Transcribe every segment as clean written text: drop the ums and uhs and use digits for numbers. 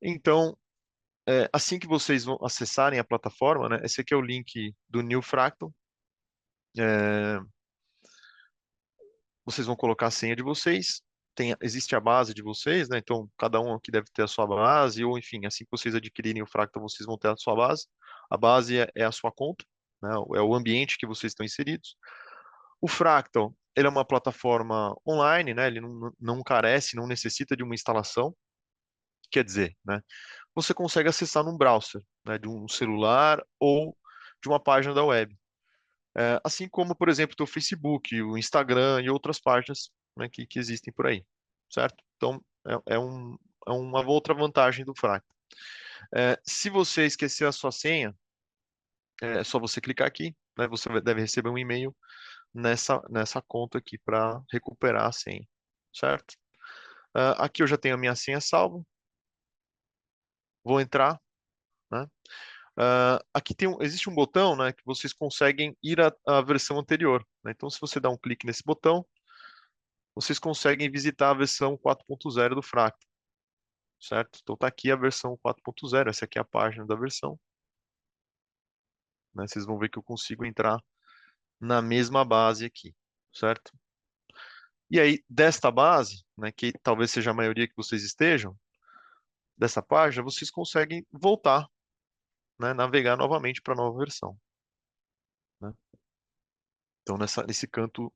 Então, assim que vocês vão acessarem a plataforma, né, esse aqui é o link do New Fractal. É, vocês vão colocar a senha de vocês. Existe a base de vocês, né? Então, cada um aqui deve ter a sua base, ou enfim, assim que vocês adquirirem o Fractal, vocês vão ter a sua base. A base é a sua conta, né? É o ambiente que vocês estão inseridos. O Fractal, ele é uma plataforma online, né? Ele não carece, não necessita de uma instalação. Quer dizer, né? Você consegue acessar num browser, né? De um celular ou de uma página da web. Assim como, por exemplo, o Facebook, o Instagram e outras páginas, né, que existem por aí, certo? Então, é uma outra vantagem do Fractal. Se você esquecer a sua senha, é só você clicar aqui, né? Você deve receber um e-mail nessa conta aqui para recuperar a senha, certo? Aqui eu já tenho a minha senha salva, vou entrar, né? Aqui existe um botão, né, que vocês conseguem ir à versão anterior, né? Então, se você dá um clique nesse botão, vocês conseguem visitar a versão 4.0 do Fractal, certo? Então tá aqui a versão 4.0, essa aqui é a página da versão, né? Vocês vão ver que eu consigo entrar na mesma base aqui, certo? E aí, desta base, né, que talvez seja a maioria que vocês estejam, dessa página, vocês conseguem voltar, né, navegar novamente para a nova versão, né? Então, nesse canto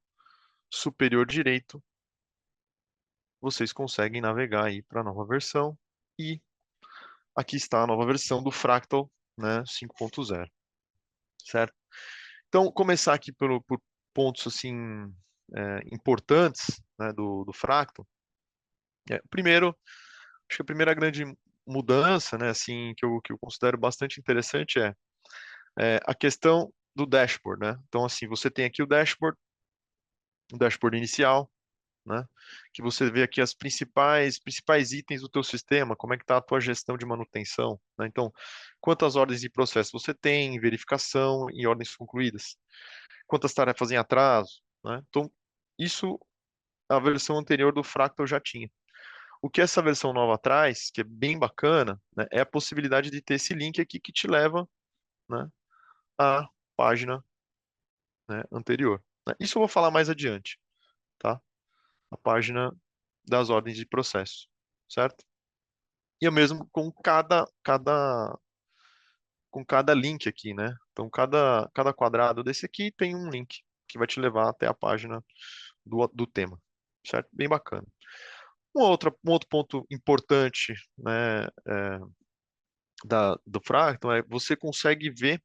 superior direito, vocês conseguem navegar aí para a nova versão e aqui está a nova versão do Fractal, né, 5.0, certo? Então, começar aqui por pontos assim importantes, né, do Fractal. Primeiro, acho que a primeira grande mudança, né, assim, que eu considero bastante interessante é a questão do dashboard, né? Então, assim, você tem aqui o dashboard inicial, né? Que você vê aqui as principais itens do teu sistema, como é que está a tua gestão de manutenção, né? Então, quantas ordens de processo você tem, verificação e ordens concluídas, quantas tarefas em atraso, né? Então, isso a versão anterior do Fractal já tinha. O que essa versão nova traz, que é bem bacana, né, é a possibilidade de ter esse link aqui que te leva, né, à página, né, anterior, né? Isso eu vou falar mais adiante, tá? A página das ordens de processo, certo? E é mesmo com cada link aqui, né? Então, cada quadrado desse aqui tem um link que vai te levar até a página do tema, certo? Bem bacana. Um outro ponto importante, né, do Fractal é você consegue ver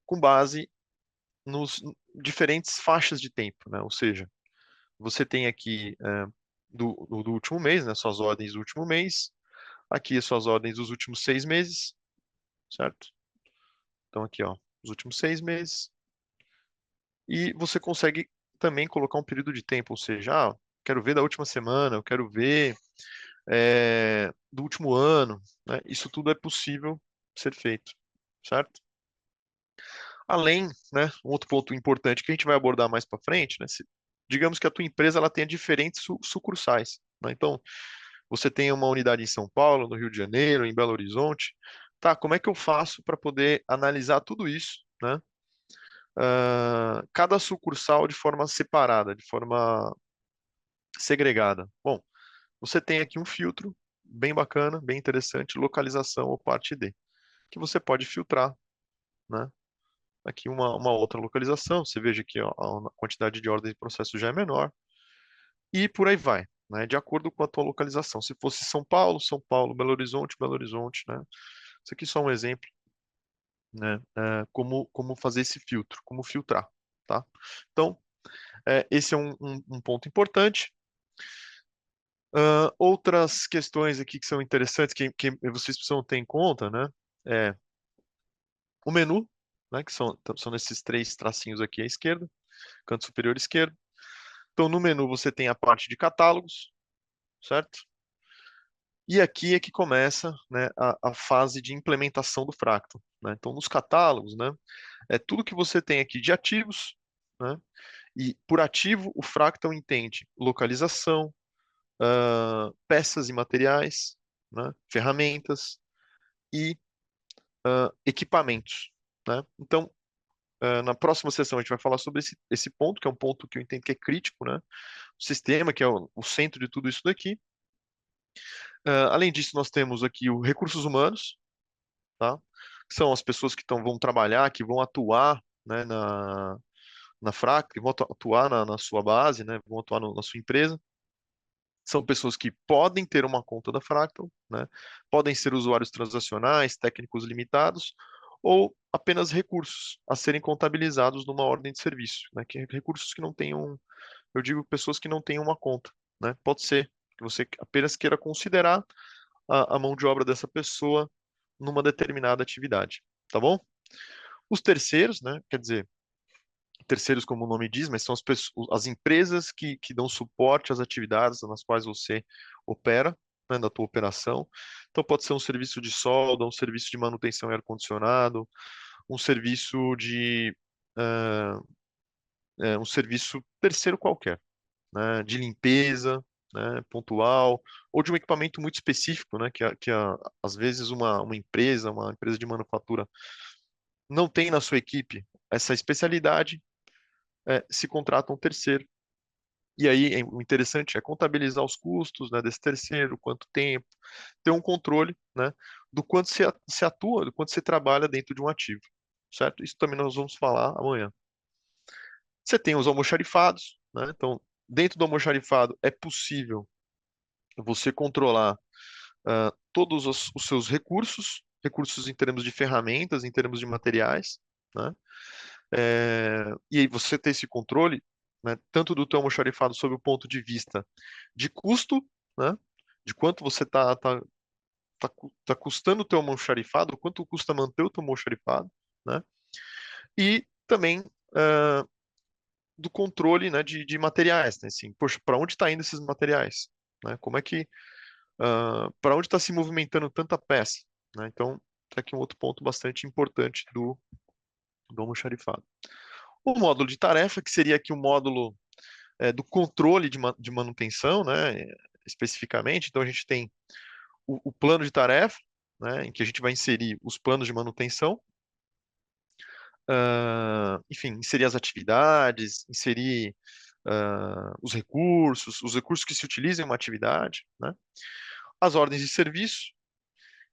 com base nos diferentes faixas de tempo, né? Ou seja, você tem aqui do último mês, né, suas ordens do último mês, aqui as suas ordens dos últimos 6 meses, certo? Então aqui, ó, os últimos 6 meses. E você consegue também colocar um período de tempo, ou seja, quero ver da última semana, eu quero ver do último ano, né? Isso tudo é possível ser feito, certo? Além, né, um outro ponto importante que a gente vai abordar mais para frente, né? Digamos que a tua empresa ela tenha diferentes sucursais, né? Então, você tem uma unidade em São Paulo, no Rio de Janeiro, em Belo Horizonte. Tá, como é que eu faço para poder analisar tudo isso, né? Cada sucursal de forma separada, de forma segregada. Bom, você tem aqui um filtro bem bacana, bem interessante, localização ou parte D, que você pode filtrar, né? Aqui uma outra localização, você veja que ó, a quantidade de ordens de processo já é menor, e por aí vai, né? De acordo com a tua localização. Se fosse São Paulo, São Paulo, Belo Horizonte, né? Isso aqui é só um exemplo, né? Como fazer esse filtro, como filtrar, tá? Então, esse é um ponto importante. Outras questões aqui que são interessantes, que vocês precisam ter em conta, né? É o menu, né? Que são esses três tracinhos aqui à esquerda, canto superior esquerdo. Então, no menu você tem a parte de catálogos, certo? E aqui é que começa, né, a fase de implementação do Fractal, né? Então, nos catálogos, né, é tudo que você tem aqui de ativos, né? E por ativo, o Fractal entende localização, peças e materiais, né, ferramentas e equipamentos, né? Então, na próxima sessão a gente vai falar sobre esse ponto, que é um ponto que eu entendo que é crítico, né? O sistema, que é o centro de tudo isso daqui. Além disso, nós temos aqui os recursos humanos, tá? Que são as pessoas que vão trabalhar, que vão atuar, né, na Fractal, que vão atuar na sua base, né? Vão atuar na sua empresa. São pessoas que podem ter uma conta da Fractal, né? Podem ser usuários transacionais, técnicos limitados, ou apenas recursos a serem contabilizados numa ordem de serviço, né? Que recursos que não tenham, eu digo pessoas que não tenham uma conta, né? Pode ser que você apenas queira considerar a mão de obra dessa pessoa numa determinada atividade, tá bom? Os terceiros, né? Quer dizer, terceiros, como o nome diz, mas são as empresas que dão suporte às atividades nas quais você opera, né, da tua operação. Então, pode ser um serviço de solda, um serviço de manutenção em ar-condicionado, um serviço de um serviço terceiro qualquer, né, de limpeza, né, pontual, ou de um equipamento muito específico, né, às vezes uma empresa de manufatura não tem na sua equipe essa especialidade, se contrata um terceiro. E aí, o interessante é contabilizar os custos, né, desse terceiro, quanto tempo, ter um controle, né, do quanto se atua, do quanto se trabalha dentro de um ativo, certo? Isso também nós vamos falar amanhã. Você tem os almoxarifados, né? Então, dentro do almoxarifado é possível você controlar todos os seus recursos, recursos em termos de ferramentas, em termos de materiais, né? E aí você ter esse controle, né, tanto do teu almoxarifado sob o ponto de vista de custo, né, de quanto você tá custando o teu almoxarifado, quanto custa manter o teu almoxarifado, né, e também ah, do controle, né, de materiais, né, assim, poxa, para onde está indo esses materiais, né, como é que, para onde está se movimentando tanta peça, né, então, tá aqui um outro ponto bastante importante do almoxarifado. O módulo de tarefa, que seria aqui o módulo do controle de manutenção, né, especificamente. Então, a gente tem o plano de tarefa, né, em que a gente vai inserir os planos de manutenção, enfim, inserir as atividades, inserir os recursos que se utilizam em uma atividade, né, as ordens de serviço,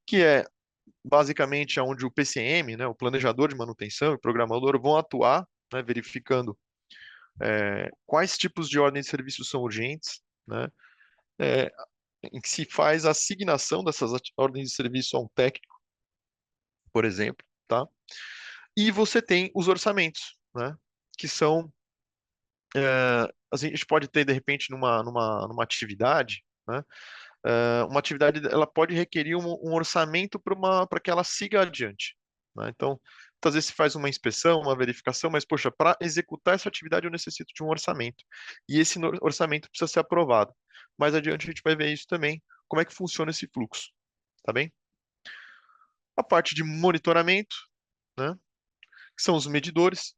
que é basicamente onde o PCM, né, o planejador de manutenção e o programador vão atuar, né, verificando quais tipos de ordens de serviço são urgentes, né, é, em que se faz a assignação dessas ordens de serviço a um técnico, por exemplo, tá? E você tem os orçamentos, né? Que são, a gente pode ter, de repente, numa atividade, né? Uma atividade, ela pode requerer um orçamento para que ela siga adiante, né? Então, muitas vezes se faz uma inspeção, uma verificação, mas, poxa, para executar essa atividade eu necessito de um orçamento. E esse orçamento precisa ser aprovado. Mais adiante a gente vai ver isso também, como é que funciona esse fluxo, tá bem? A parte de monitoramento, né, que são os medidores.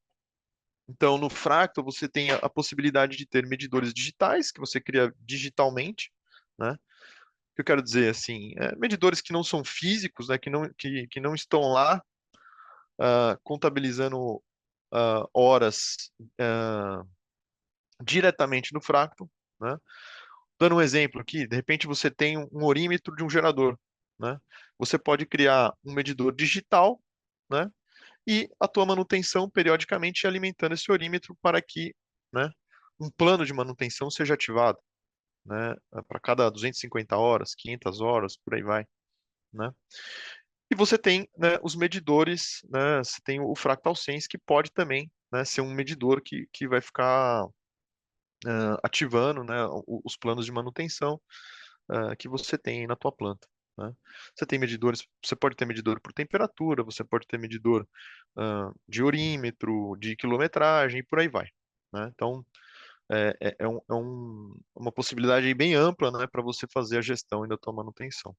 Então, no Fractal, você tem a possibilidade de ter medidores digitais, que você cria digitalmente, né? O que eu quero dizer, assim, medidores que não são físicos, né, que não estão lá contabilizando horas diretamente no Fractal, né? Dando um exemplo aqui, de repente você tem um orímetro de um gerador, né? Você pode criar um medidor digital, né? E a tua manutenção periodicamente alimentando esse orímetro para que, né, um plano de manutenção seja ativado, né, para cada 250 horas, 500 horas, por aí vai, né? E você tem, né, os medidores, né, você tem o Fractal Sense que pode também, né, ser um medidor que vai ficar ativando, né, os planos de manutenção que você tem na tua planta, né? Você tem medidores, você pode ter medidor por temperatura, você pode ter medidor de orímetro, de quilometragem e por aí vai, né? Então, uma possibilidade aí bem ampla, né, para você fazer a gestão da tua manutenção.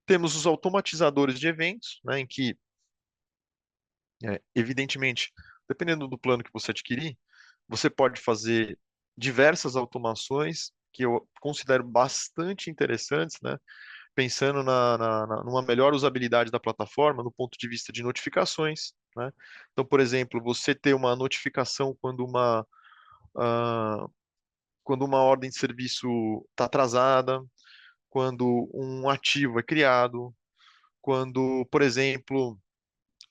Temos os automatizadores de eventos, né, em que, evidentemente, dependendo do plano que você adquirir, você pode fazer diversas automações que eu considero bastante interessantes, né? pensando numa melhor usabilidade da plataforma no ponto de vista de notificações, né? Então, por exemplo, você ter uma notificação ah, quando uma ordem de serviço está atrasada, quando um ativo é criado, quando, por exemplo,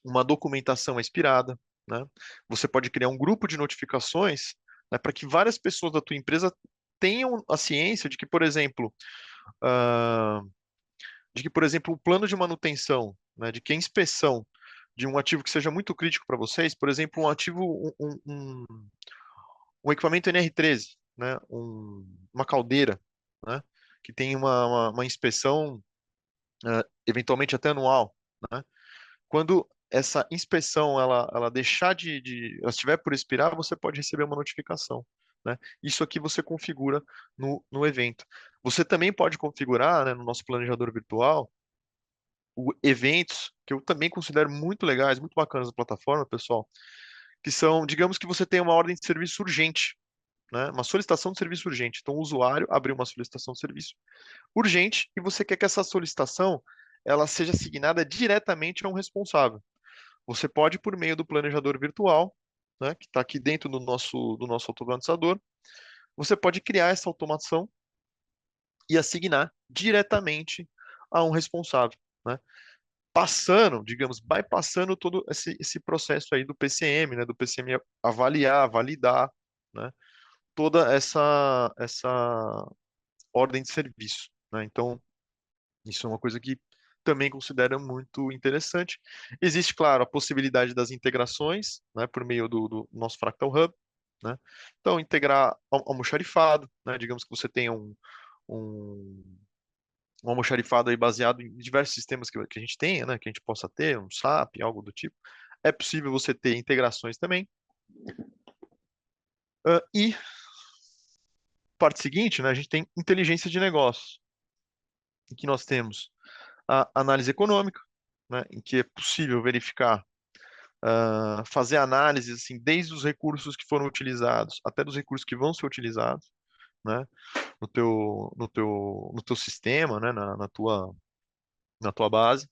uma documentação é expirada, né? Você pode criar um grupo de notificações, né, para que várias pessoas da tua empresa tenham a ciência ah, de que, por exemplo, o plano de manutenção, né, de que a inspeção de um ativo que seja muito crítico para vocês, por exemplo, um ativo, um equipamento NR13, né, uma caldeira, né, que tem uma inspeção, eventualmente até anual, né? Quando essa inspeção ela deixar ela estiver por expirar, você pode receber uma notificação, né? Isso aqui você configura no evento. Você também pode configurar, né, no nosso planejador virtual, eventos que eu também considero muito legais, muito bacanas da plataforma, pessoal, que são, digamos que você tem uma ordem de serviço urgente, né? Uma solicitação de serviço urgente. Então, o usuário abriu uma solicitação de serviço urgente e você quer que essa solicitação ela seja assignada diretamente a um responsável. Você pode, por meio do planejador virtual, né, que está aqui dentro do nosso automatizador, você pode criar essa automação e assignar diretamente a um responsável, né? Passando, digamos, bypassando todo esse processo aí do PCM, né, do PCM avaliar, validar, né, toda essa ordem de serviço, né? Então, isso é uma coisa que também considero muito interessante. Existe, claro, a possibilidade das integrações, né, por meio do nosso Fractal Hub, né? Então, integrar almoxarifado, né? Digamos que você tenha um, um almoxarifado aí baseado em diversos sistemas que a gente tenha, né? Que a gente possa ter, um SAP, algo do tipo. É possível você ter integrações também. E parte seguinte, né? A gente tem inteligência de negócios, em que nós temos a análise econômica, né? Em que é possível verificar fazer análise assim, desde os recursos que foram utilizados até dos recursos que vão ser utilizados, né, no teu sistema, né, na tua base.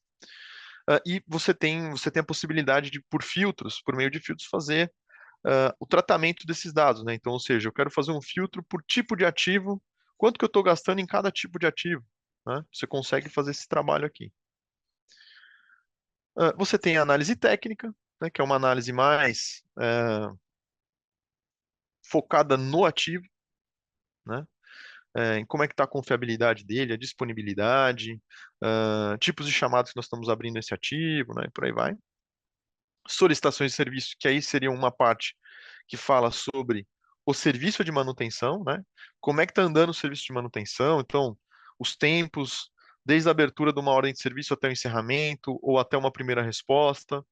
E você tem a possibilidade de, por meio de filtros, fazer o tratamento desses dados, né? Então, ou seja, eu quero fazer um filtro por tipo de ativo, quanto que eu estou gastando em cada tipo de ativo, né? Você consegue fazer esse trabalho aqui. Você tem a análise técnica, né, que é uma análise mais focada no ativo, né? Em como é que está a confiabilidade dele, a disponibilidade, tipos de chamadas que nós estamos abrindo esse ativo, né? E por aí vai. Solicitações de serviço, que aí seria uma parte que fala sobre o serviço de manutenção, né? Como é que está andando o serviço de manutenção, então, os tempos, desde a abertura de uma ordem de serviço até o encerramento, ou até uma primeira resposta,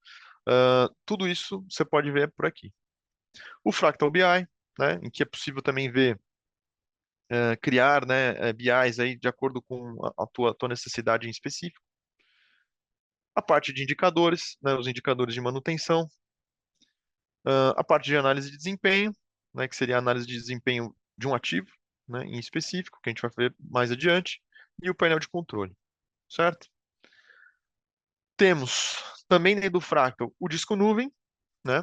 tudo isso você pode ver por aqui. O Fractal BI, né? Em que é possível também ver criar, né, BIs aí de acordo com a tua necessidade em específico. A parte de indicadores, né, os indicadores de manutenção. A parte de análise de desempenho, né, que seria a análise de desempenho de um ativo, né, em específico, que a gente vai ver mais adiante. E o painel de controle, certo? Temos também dentro do Fractal o disco nuvem, né,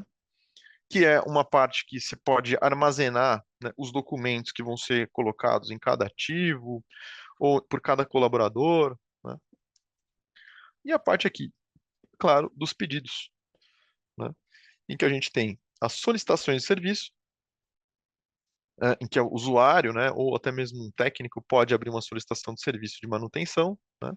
que é uma parte que se pode armazenar, né, os documentos que vão ser colocados em cada ativo ou por cada colaborador, né? E a parte aqui, claro, dos pedidos, né? Em que a gente tem as solicitações de serviço, em que o usuário, né, ou até mesmo um técnico pode abrir uma solicitação de serviço de manutenção, né?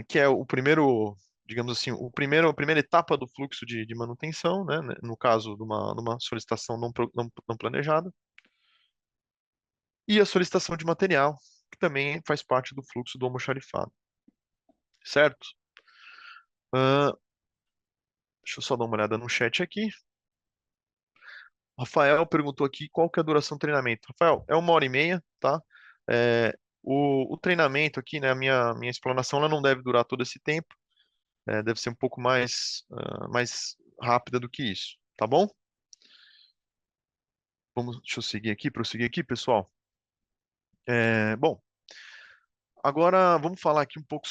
Que é o primeiro, digamos assim, a primeira etapa do fluxo de manutenção, né? No caso de uma solicitação não planejada, e a solicitação de material, que também faz parte do fluxo do almoxarifado, certo? Ah, deixa eu só dar uma olhada no chat aqui. Rafael perguntou aqui qual que é a duração do treinamento. Rafael, é 1h30, tá? O treinamento aqui, né, a minha explanação, ela não deve durar todo esse tempo, deve ser um pouco mais rápida do que isso, tá bom? Deixa eu seguir aqui, prosseguir aqui, pessoal. Bom, agora vamos falar aqui um pouco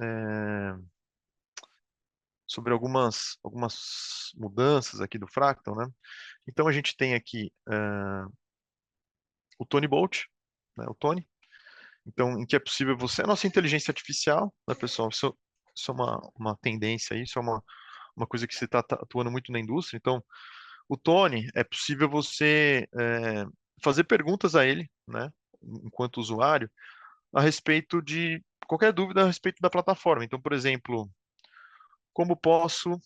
é, sobre algumas mudanças aqui do Fractal, né? Então a gente tem aqui o Tony Bolt, né? O Tony. Então, em que é possível você, a nossa inteligência artificial, né, pessoal? Isso é uma tendência, isso é uma coisa que você está atuando muito na indústria. Então, o Tony, é possível você fazer perguntas a ele, né, enquanto usuário, a respeito de qualquer dúvida a respeito da plataforma. Então, por exemplo, como posso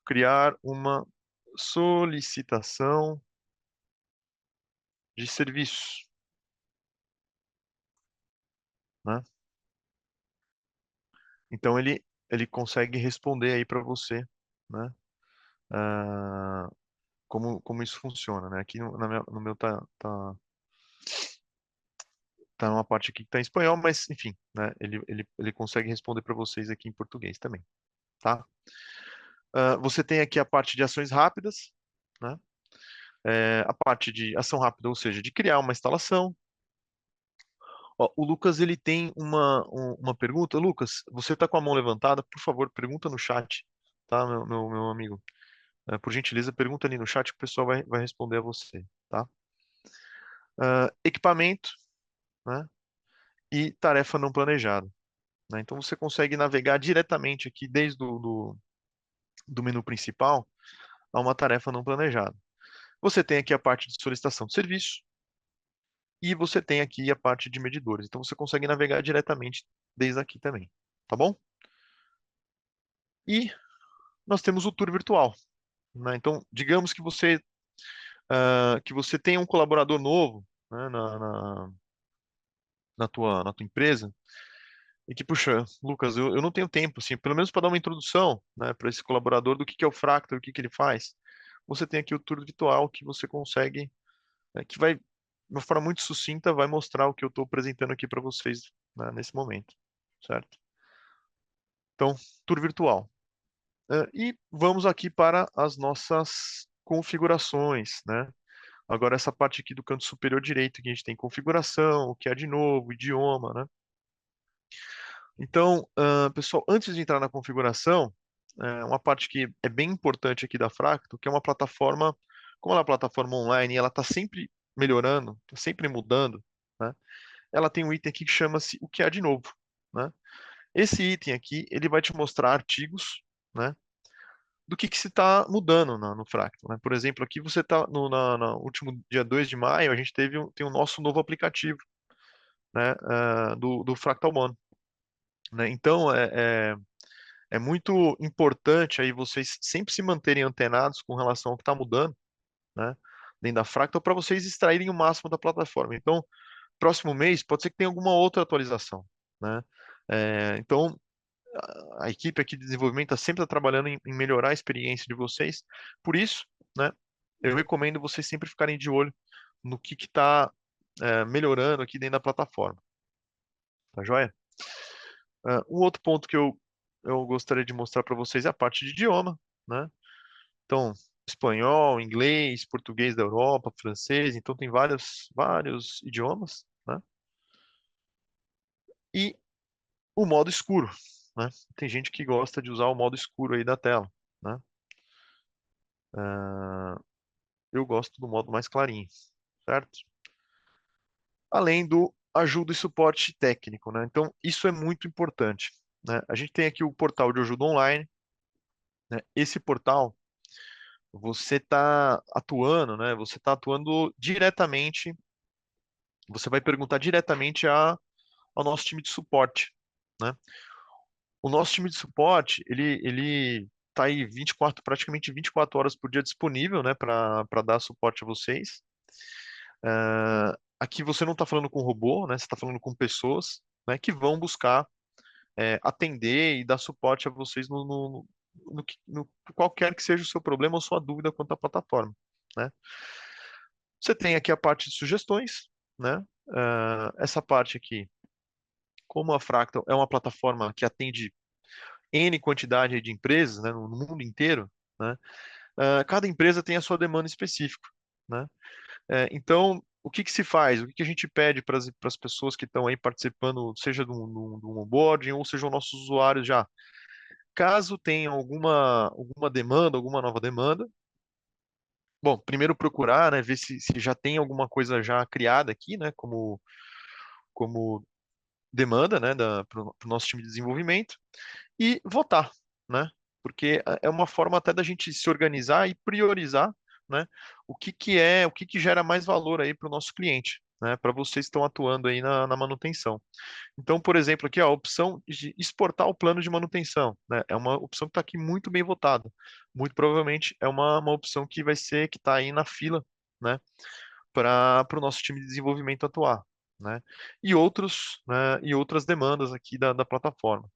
criar uma solicitação de serviço, né? Então, ele consegue responder aí para você, né? ah, como isso funciona, né? Aqui no meu tá numa parte aqui que tá em espanhol, mas enfim, né? Ele consegue responder para vocês aqui em português também, tá? Você tem aqui a parte de ações rápidas, né? A parte de ação rápida, ou seja, de criar uma instalação. Ó, o Lucas ele tem uma pergunta. Lucas, você está com a mão levantada? Por favor, pergunta no chat, tá, meu amigo? Por gentileza, pergunta ali no chat que o pessoal vai responder a você, tá? Equipamento, né? E tarefa não planejada, né? Então você consegue navegar diretamente aqui desde do menu principal a uma tarefa não planejada. Você tem aqui a parte de solicitação de serviço e você tem aqui a parte de medidores. Então você consegue navegar diretamente desde aqui também, tá bom? E nós temos o tour virtual, né? Então, digamos que você tenha um colaborador novo, né, na tua empresa. E que, puxa, Lucas, eu não tenho tempo, assim, pelo menos para dar uma introdução, né, para esse colaborador do que é o Fractal, o que ele faz. Você tem aqui o tour virtual que você consegue, que vai, de uma forma muito sucinta, vai mostrar o que eu estou apresentando aqui para vocês, né, nesse momento, certo? Então, tour virtual. E vamos aqui para as nossas configurações, né? Agora, essa parte aqui do canto superior direito, que a gente tem configuração, o que é de novo, idioma, né? Então, pessoal, antes de entrar na configuração, uma parte que é bem importante aqui da Fractal, que é uma plataforma, como ela é uma plataforma online, e ela está sempre melhorando, está sempre mudando, né? Ela tem um item aqui que chama-se o que há de novo, né? Esse item aqui, ele vai te mostrar artigos, né? Do que se está mudando no Fractal, né? Por exemplo, aqui você está no último dia 2 de maio, a gente tem o nosso novo aplicativo, né? Do Fractal One, né? Então, é muito importante aí vocês sempre se manterem antenados com relação ao que está mudando, né? Dentro da Fractal, para vocês extraírem o máximo da plataforma. Então, próximo mês pode ser que tenha alguma outra atualização, né? Então, a equipe aqui de desenvolvimento está sempre trabalhando em melhorar a experiência de vocês. Por isso, né? Eu recomendo vocês sempre ficarem de olho no que está melhorando aqui dentro da plataforma. Tá joia? Um outro ponto que eu gostaria de mostrar para vocês é a parte de idioma, né? Então, espanhol, inglês, português da Europa, francês, então tem vários idiomas, né? E o modo escuro, né? Tem gente que gosta de usar o modo escuro aí da tela, né? Ah, eu gosto do modo mais clarinho, certo? Além do ajuda e suporte técnico, né? Então, isso é muito importante, né? A gente tem aqui o portal de ajuda online, né? Esse portal, você está atuando, né? Você está atuando diretamente, você vai perguntar diretamente ao nosso time de suporte, né? O nosso time de suporte, ele tá aí praticamente 24 horas por dia disponível, né, para dar suporte a vocês. Aqui você não está falando com robô, né? Você está falando com pessoas, né, que vão buscar atender e dar suporte a vocês no qualquer que seja o seu problema ou sua dúvida quanto à plataforma, né? Você tem aqui a parte de sugestões, né? Essa parte aqui, como a Fractal é uma plataforma que atende N quantidade de empresas, né, no mundo inteiro, né? Cada empresa tem a sua demanda específica, né? Então, o que que se faz? O que que a gente pede para as pessoas que estão aí participando, seja do onboarding ou sejam nossos usuários já? Caso tenha alguma demanda, alguma nova demanda, bom, primeiro procurar, né, ver se já tem alguma coisa já criada aqui, né, como demanda, né, para o nosso time de desenvolvimento e votar, né? Porque é uma forma até da gente se organizar e priorizar, né? O que que gera mais valor aí para o nosso cliente, né? Para vocês que estão atuando aí na manutenção. Então, por exemplo, aqui ó, a opção de exportar o plano de manutenção, né? É uma opção que está aqui muito bem votada. Muito provavelmente é uma opção que vai ser que está aí na fila, né? Para o nosso time de desenvolvimento atuar, né? E outras demandas aqui da plataforma,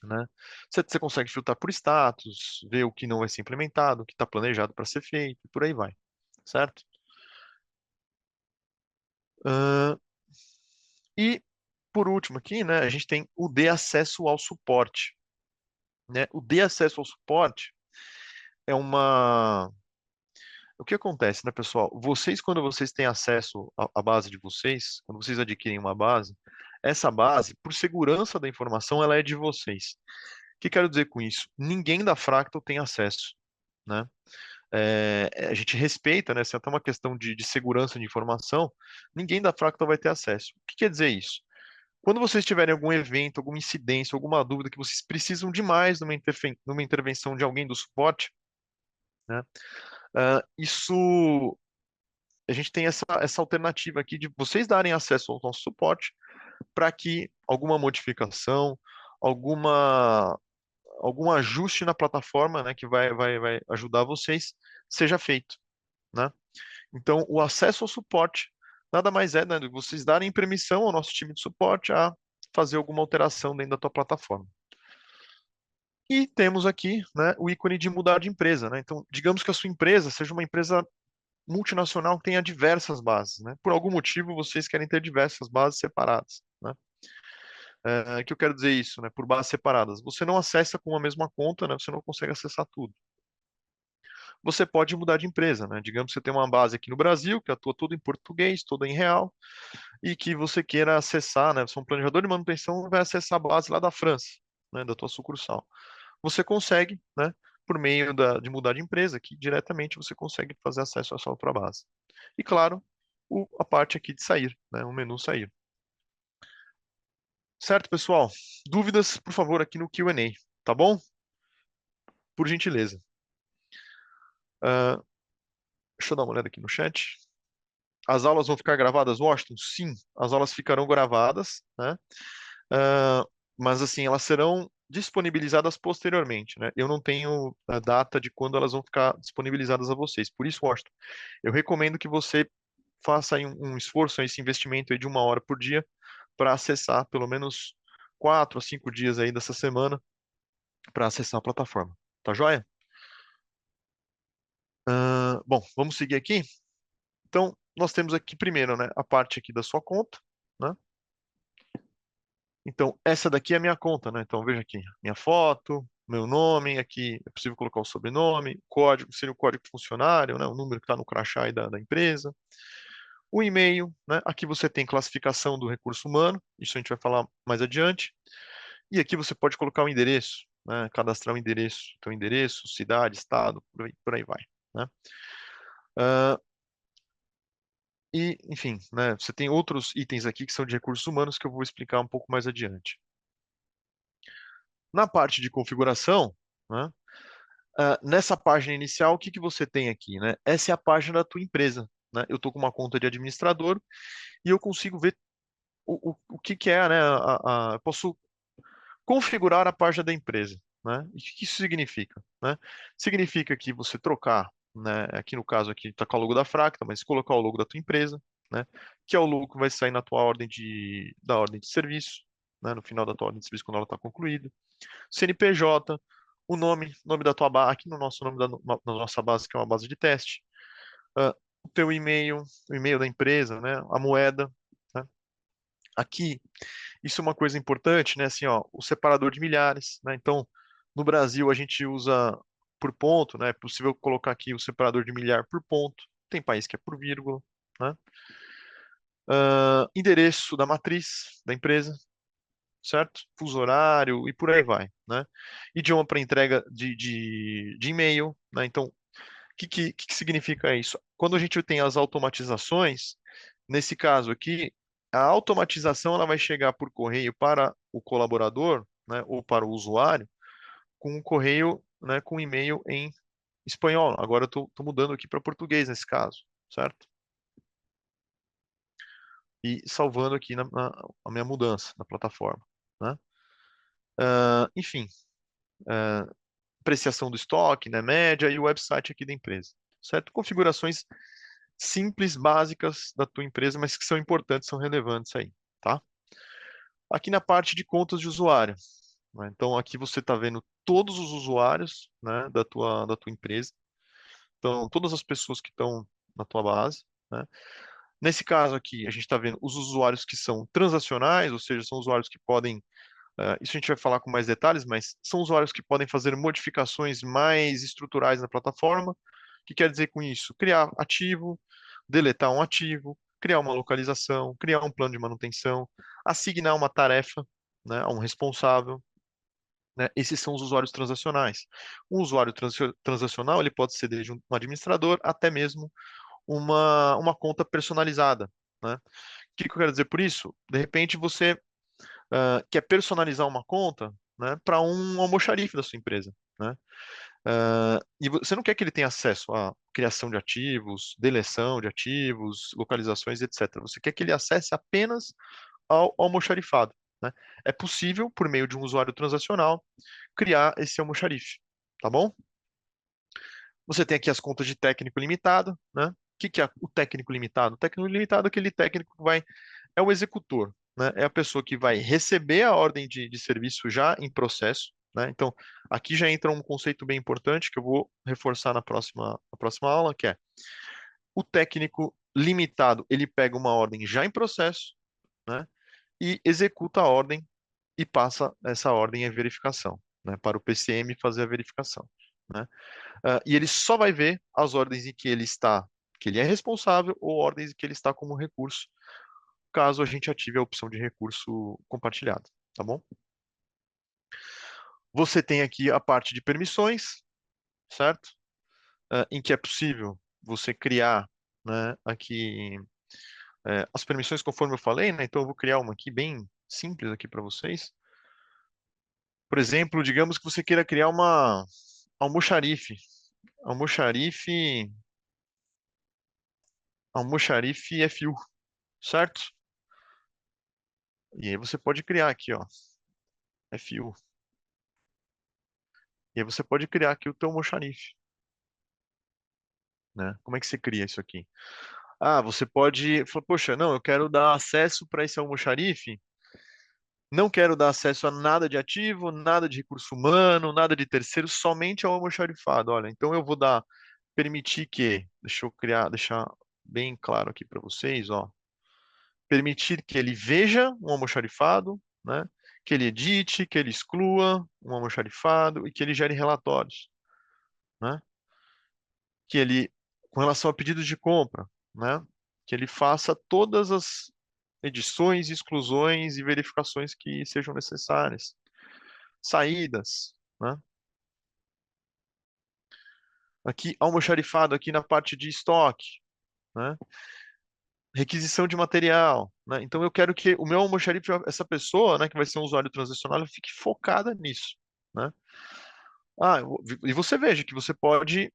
né? Você consegue filtrar por status, ver o que não vai ser implementado, o que está planejado para ser feito, e por aí vai, certo? Ahn, e por último aqui, né, a gente tem o de acesso ao suporte, né? O de acesso ao suporte é uma o que acontece, né, pessoal? Quando vocês têm acesso à base de vocês, quando vocês adquirem uma base, essa base, por segurança da informação, ela é de vocês. O que quero dizer com isso? Ninguém da Fractal tem acesso, né? A gente respeita, né? Se é até uma questão de segurança de informação, ninguém da Fractal vai ter acesso. O que quer dizer isso? Quando vocês tiverem algum evento, alguma incidência, alguma dúvida que vocês precisam demais numa intervenção de alguém do suporte, né? Isso a gente tem essa alternativa aqui de vocês darem acesso ao nosso suporte para que alguma modificação, alguma, algum ajuste na plataforma, né, que vai ajudar vocês, seja feito, né? Então, o acesso ao suporte nada mais é, né, de vocês darem permissão ao nosso time de suporte a fazer alguma alteração dentro da tua plataforma. E temos aqui, né, o ícone de mudar de empresa, né? Então, digamos que a sua empresa seja uma empresa multinacional que tenha diversas bases, né? Por algum motivo, vocês querem ter diversas bases separadas, né? Que eu quero dizer isso, né? Por bases separadas. Você não acessa com a mesma conta, né? Você não consegue acessar tudo. Você pode mudar de empresa, né? Digamos que você tem uma base aqui no Brasil, que atua tudo em português, tudo em real, e que você queira acessar, né? Você é um planejador de manutenção, vai acessar a base lá da França, né? Da tua sucursal. Você consegue, né? Por meio de mudar de empresa, que diretamente você consegue fazer acesso a essa outra base. E claro, a parte aqui de sair, né? O menu sair. Certo, pessoal? Dúvidas, por favor, aqui no Q&A, tá bom? Por gentileza. Ah, deixa eu dar uma olhada aqui no chat. As aulas vão ficar gravadas, Washington? Sim, as aulas ficarão gravadas, né? Ah, mas assim, elas serão disponibilizadas posteriormente, né? Eu não tenho a data de quando elas vão ficar disponibilizadas a vocês. Por isso, Washington, eu recomendo que você faça aí um esforço, esse investimento aí de 1 hora por dia para acessar pelo menos 4 a 5 dias aí dessa semana para acessar a plataforma. Tá joia? Bom, vamos seguir aqui. Então, nós temos aqui primeiro, né, a parte aqui da sua conta, né? Então, essa daqui é a minha conta, né? Então, veja aqui, minha foto, meu nome, aqui é possível colocar o sobrenome, código, seria o código funcionário, né? O número que está no crachá aí da empresa, o e-mail, né? Aqui você tem classificação do recurso humano, isso a gente vai falar mais adiante. E aqui você pode colocar o endereço, né? Cadastrar o endereço, então endereço, cidade, estado, por aí vai, né? Ah, enfim, né? Você tem outros itens aqui que são de recursos humanos que eu vou explicar um pouco mais adiante. Na parte de configuração, né? Nessa página inicial, o que que você tem aqui, né? Essa é a página da tua empresa, né? Eu estou com uma conta de administrador e eu consigo ver o que que é, né? Eu posso configurar a página da empresa, né? E o que isso significa, né? Significa que você trocar, né? Aqui no caso aqui está com o logo da Fractal, mas colocar o logo da tua empresa, né? Que é o logo que vai sair na tua da ordem de serviço, né? No final da tua ordem de serviço quando ela está concluída. CNPJ, nome da tua base, aqui no nosso nome na nossa base, que é uma base de teste, o teu e-mail, o e-mail da empresa, né? A moeda, né? Aqui, isso é uma coisa importante, né? Assim, ó, o separador de milhares, né? Então, no Brasil a gente usa por ponto, né? É possível colocar aqui o separador de milhar por ponto. Tem país que é por vírgula, né? Endereço da matriz da empresa, certo? Fuso horário e por aí vai, né? Idioma para entrega de e-mail, né? Então, o que significa isso? Quando a gente tem as automatizações, nesse caso aqui, a automatização ela vai chegar por correio para o colaborador, né, ou para o usuário, com um correio, né, com e-mail em espanhol. Agora eu estou mudando aqui para português nesse caso, certo? E salvando aqui a minha mudança na plataforma, né? Enfim, ah, apreciação do estoque, né, média e o website aqui da empresa, certo? Configurações simples, básicas da tua empresa, mas que são importantes, são relevantes aí, tá? Aqui na parte de contas de usuário, né? Então aqui você está vendo todos os usuários, né, da tua empresa. Então todas as pessoas que estão na tua base, né? Nesse caso aqui, a gente está vendo os usuários que são transacionais, ou seja, são usuários que podem, isso a gente vai falar com mais detalhes, mas são usuários que podem fazer modificações mais estruturais na plataforma. O que quer dizer com isso? Criar ativo, deletar um ativo, criar uma localização, criar um plano de manutenção, assignar uma tarefa, né, a um responsável, né? Esses são os usuários transacionais. Um usuário transacional ele pode ser desde um administrador até mesmo uma conta personalizada, né? O que eu quero dizer por isso? De repente você quer personalizar uma conta, né, para um almoxarife da sua empresa, né? E você não quer que ele tenha acesso à criação de ativos, deleção de ativos, localizações, etc. Você quer que ele acesse apenas ao almoxarifado, né? É possível, por meio de um usuário transacional, criar esse almoxarife, tá bom? Você tem aqui as contas de técnico limitado, né? O que é o técnico limitado? O técnico limitado é aquele técnico que é o executor, né? É a pessoa que vai receber a ordem de serviço já em processo, né? Então, aqui já entra um conceito bem importante que eu vou reforçar na próxima aula, que é o técnico limitado, ele pega uma ordem já em processo, né? E executa a ordem e passa essa ordem em verificação, né? Para o PCM fazer a verificação, né? E ele só vai ver as ordens em que ele é responsável ou ordens em que ele está como recurso, caso a gente ative a opção de recurso compartilhado, tá bom? Você tem aqui a parte de permissões, certo? Em que é possível você criar, né, aqui as permissões conforme eu falei, né? Então eu vou criar uma aqui bem simples aqui para vocês. Por exemplo, digamos que você queira criar uma almoxarife, almoxarife, almoxarife FU, certo? E aí você pode criar aqui, ó, FU. E aí você pode criar aqui o teu almoxarife, né? Como é que você cria isso aqui? Você pode falar, poxa, não, eu quero dar acesso para esse almoxarife, não quero dar acesso a nada de ativo, nada de recurso humano, nada de terceiro, somente ao almoxarifado. Olha, então eu vou permitir que, deixa eu deixar bem claro aqui para vocês, ó, permitir que ele veja um almoxarifado, né? Que ele edite, que ele exclua um almoxarifado e que ele gere relatórios, né? Que ele, com relação a pedidos de compra, né? Que ele faça todas as edições, exclusões e verificações que sejam necessárias. Saídas, né? Aqui, almoxarifado aqui na parte de estoque, né? Requisição de material, né? Então eu quero que o meu almoxarife, essa pessoa, né, que vai ser um usuário transacional, ela fique focada nisso, né? E você veja que você pode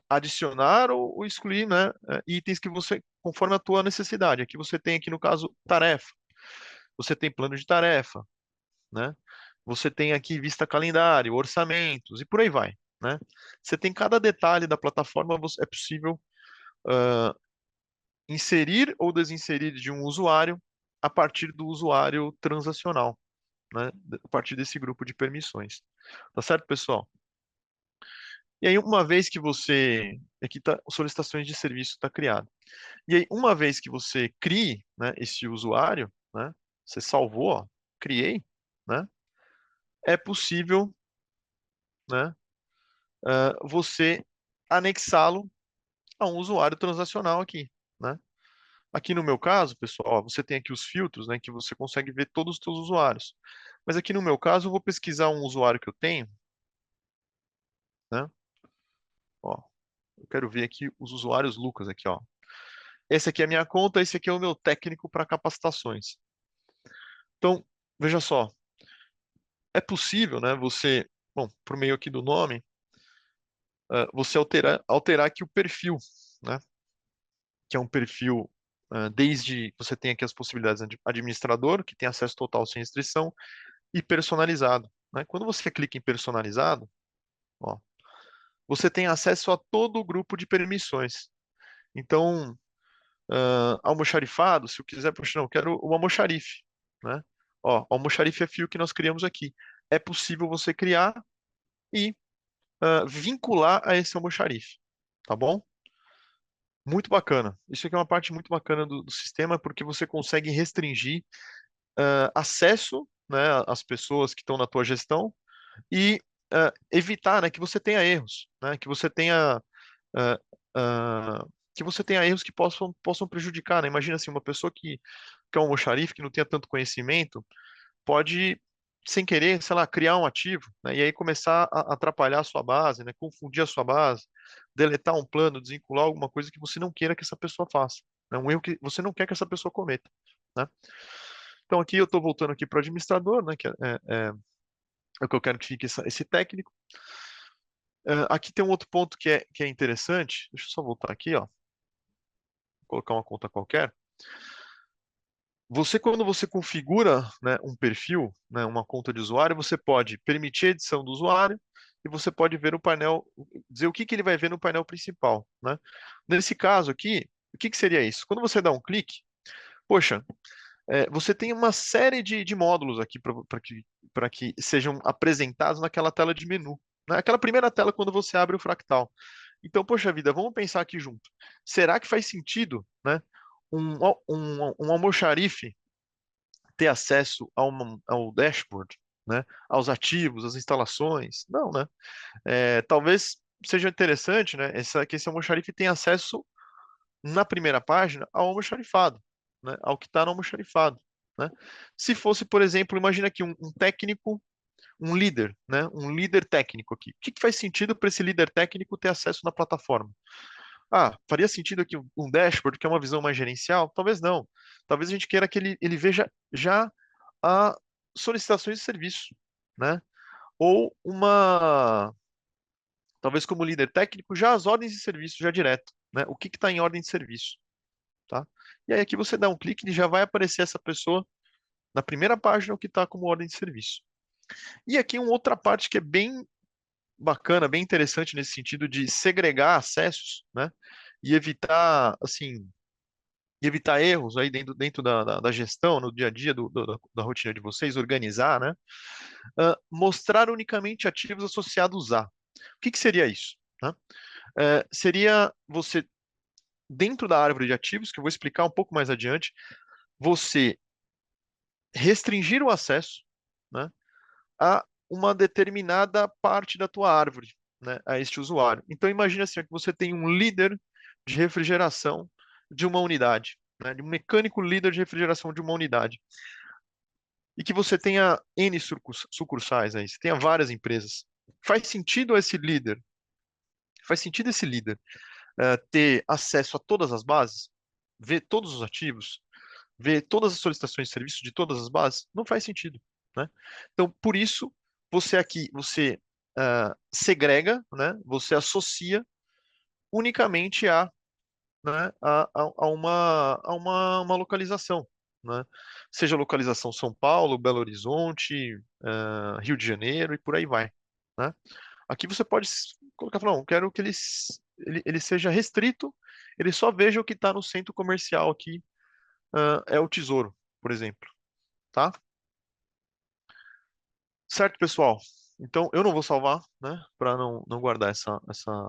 adicionar ou excluir, né, itens que você, conforme a tua necessidade. Aqui você tem aqui no caso tarefa, você tem plano de tarefa, né? Você tem aqui vista calendário, orçamentos e por aí vai, né? Você tem cada detalhe da plataforma, é possível inserir ou desinserir de um usuário a partir do usuário transacional, né? A partir desse grupo de permissões. Tá certo, pessoal? E aí, uma vez que você. Aqui tá, solicitações de serviço está criado. E aí, uma vez que você crie, né, esse usuário, né, você salvou, ó, criei, né, é possível, né, você anexá-lo a um usuário transacional aqui, né? Aqui no meu caso, pessoal, ó, você tem aqui os filtros, né, que você consegue ver todos os seus usuários. Mas aqui no meu caso, eu vou pesquisar um usuário que eu tenho, né? Ó, eu quero ver aqui os usuários Lucas aqui, ó. Esse aqui é a minha conta, esse aqui é o meu técnico para capacitações. Então, veja só, é possível, né, você, bom, por meio aqui do nome, você alterar aqui o perfil, né? Que é um perfil, desde você tem aqui as possibilidades de administrador, que tem acesso total sem restrição, e personalizado, né? Quando você clica em personalizado, ó, você tem acesso a todo o grupo de permissões. Então, almoxarifado, se eu quiser, poxa, não, eu quero o almoxarife, né? Ó, o almoxarife é fio que nós criamos aqui. É possível você criar e vincular a esse almoxarife, tá bom? Muito bacana. Isso aqui é uma parte muito bacana do sistema, porque você consegue restringir acesso, né, às pessoas que estão na tua gestão e evitar, né, que você tenha erros, né, ah, que você tenha erros que possam prejudicar, né? Imagina assim, uma pessoa que é um almoxarife, que não tenha tanto conhecimento, pode, sem querer, sei lá, criar um ativo, né? E aí começar a atrapalhar a sua base, né? Confundir a sua base, deletar um plano, desvincular alguma coisa que você não queira que essa pessoa faça, né? Um erro que você não quer que essa pessoa cometa, né? Então aqui eu estou voltando aqui para o administrador, né? Que é o que eu quero que fique esse técnico. Aqui tem um outro ponto que é interessante. Deixa eu só voltar aqui, ó. Vou colocar uma conta qualquer. Quando você configura, né, um perfil, né, uma conta de usuário, você pode permitir a edição do usuário e você pode ver o painel, dizer o que ele vai ver no painel principal, né? Nesse caso aqui, o que seria isso? Quando você dá um clique, poxa, você tem uma série de módulos aqui para que sejam apresentados naquela tela de menu, né? Aquela primeira tela quando você abre o fractal. Então, poxa vida, vamos pensar aqui junto. Será que faz sentido, né, um almoxarife ter acesso ao dashboard, né, aos ativos, às instalações? Não, né? Talvez seja interessante, né, que esse almoxarife tenha acesso na primeira página ao almoxarifado, né, ao que está no almoxarifado, né? Se fosse, por exemplo, imagina aqui um técnico, um líder, né, um líder técnico aqui. O que faz sentido para esse líder técnico ter acesso na plataforma? Ah, faria sentido aqui um dashboard, que é uma visão mais gerencial? Talvez não. Talvez a gente queira que ele veja já a solicitações de serviço, né? Ou talvez como líder técnico, já as ordens de serviço, já direto, né? O que está em ordem de serviço, tá? E aí aqui você dá um clique e já vai aparecer essa pessoa na primeira página o que está como ordem de serviço. E aqui uma outra parte que é bem bacana, bem interessante nesse sentido de segregar acessos, né? E evitar, assim, erros aí dentro da gestão, no dia a dia da rotina de vocês, organizar, né? Mostrar unicamente ativos associados a. O que seria isso, né? Seria você, dentro da árvore de ativos, que eu vou explicar um pouco mais adiante, você restringir o acesso, né, a uma determinada parte da tua árvore, né, a este usuário. Então imagine assim, que você tem um líder de refrigeração de uma unidade, né, de um mecânico líder de refrigeração de uma unidade, e que você tenha N sucursais aí, você tenha várias empresas. Faz sentido esse líder ter acesso a todas as bases, ver todos os ativos, ver todas as solicitações de serviço de todas as bases? Não faz sentido, né? Então, por isso, você segrega, né? Você associa unicamente né, uma localização, né? Seja localização São Paulo, Belo Horizonte, Rio de Janeiro e por aí vai, né? Aqui você pode colocar, não, quero que ele seja restrito, ele só veja o que está no centro comercial aqui, é o Tesouro, por exemplo, tá? Certo, pessoal? Então, eu não vou salvar, né, para não guardar essa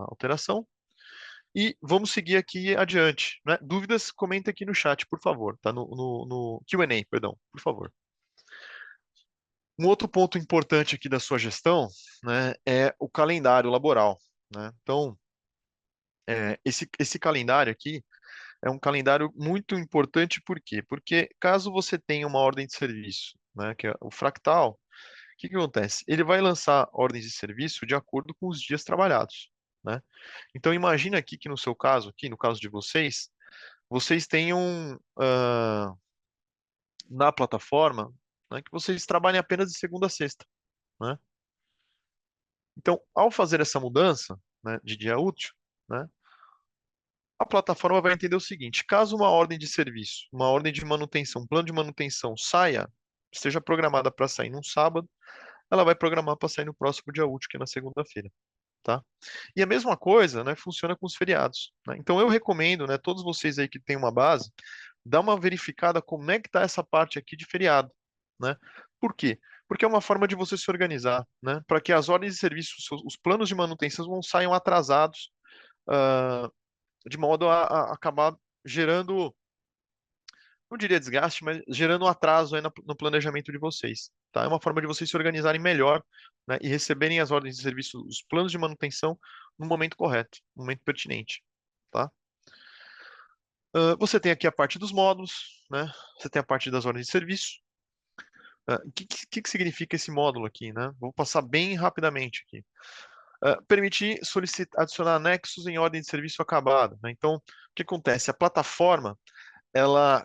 alteração. E vamos seguir aqui adiante, né? Dúvidas, comenta aqui no chat, por favor, tá? No Q&A, perdão, por favor. Um outro ponto importante aqui da sua gestão, né, é o calendário laboral, né? Então, esse calendário aqui, É um calendário muito importante, por quê? Porque caso você tenha uma ordem de serviço, né, que é o fractal, o que que acontece? Ele vai lançar ordens de serviço de acordo com os dias trabalhados, né? Então imagina aqui que no seu caso, aqui no caso de vocês, vocês tenham na plataforma, né, que vocês trabalhem apenas de segunda a sexta, né? Então, ao fazer essa mudança, né, de dia útil, né, a plataforma vai entender o seguinte: caso uma ordem de serviço, uma ordem de manutenção, um plano de manutenção saia, esteja programada para sair num sábado, ela vai programar para sair no próximo dia útil, que é na segunda-feira, tá? E a mesma coisa, né, funciona com os feriados, né? Então eu recomendo, né, todos vocês aí que têm uma base, dá uma verificada como é que está essa parte aqui de feriado, né? Por quê? Porque é uma forma de você se organizar, né? Para que as ordens de serviço, os planos de manutenção não saiam atrasados, ah, de modo a acabar gerando, não diria desgaste, mas gerando um atraso aí no planejamento de vocês, tá? É uma forma de vocês se organizarem melhor, né, e receberem as ordens de serviço, os planos de manutenção no momento correto, no momento pertinente, tá? Você tem aqui a parte dos módulos, né? Você tem a parte das ordens de serviço. O que significa esse módulo aqui, né? Vou passar bem rapidamente aqui. Permitir solicitar, adicionar anexos em ordem de serviço acabada, né? Então, o que acontece? A plataforma,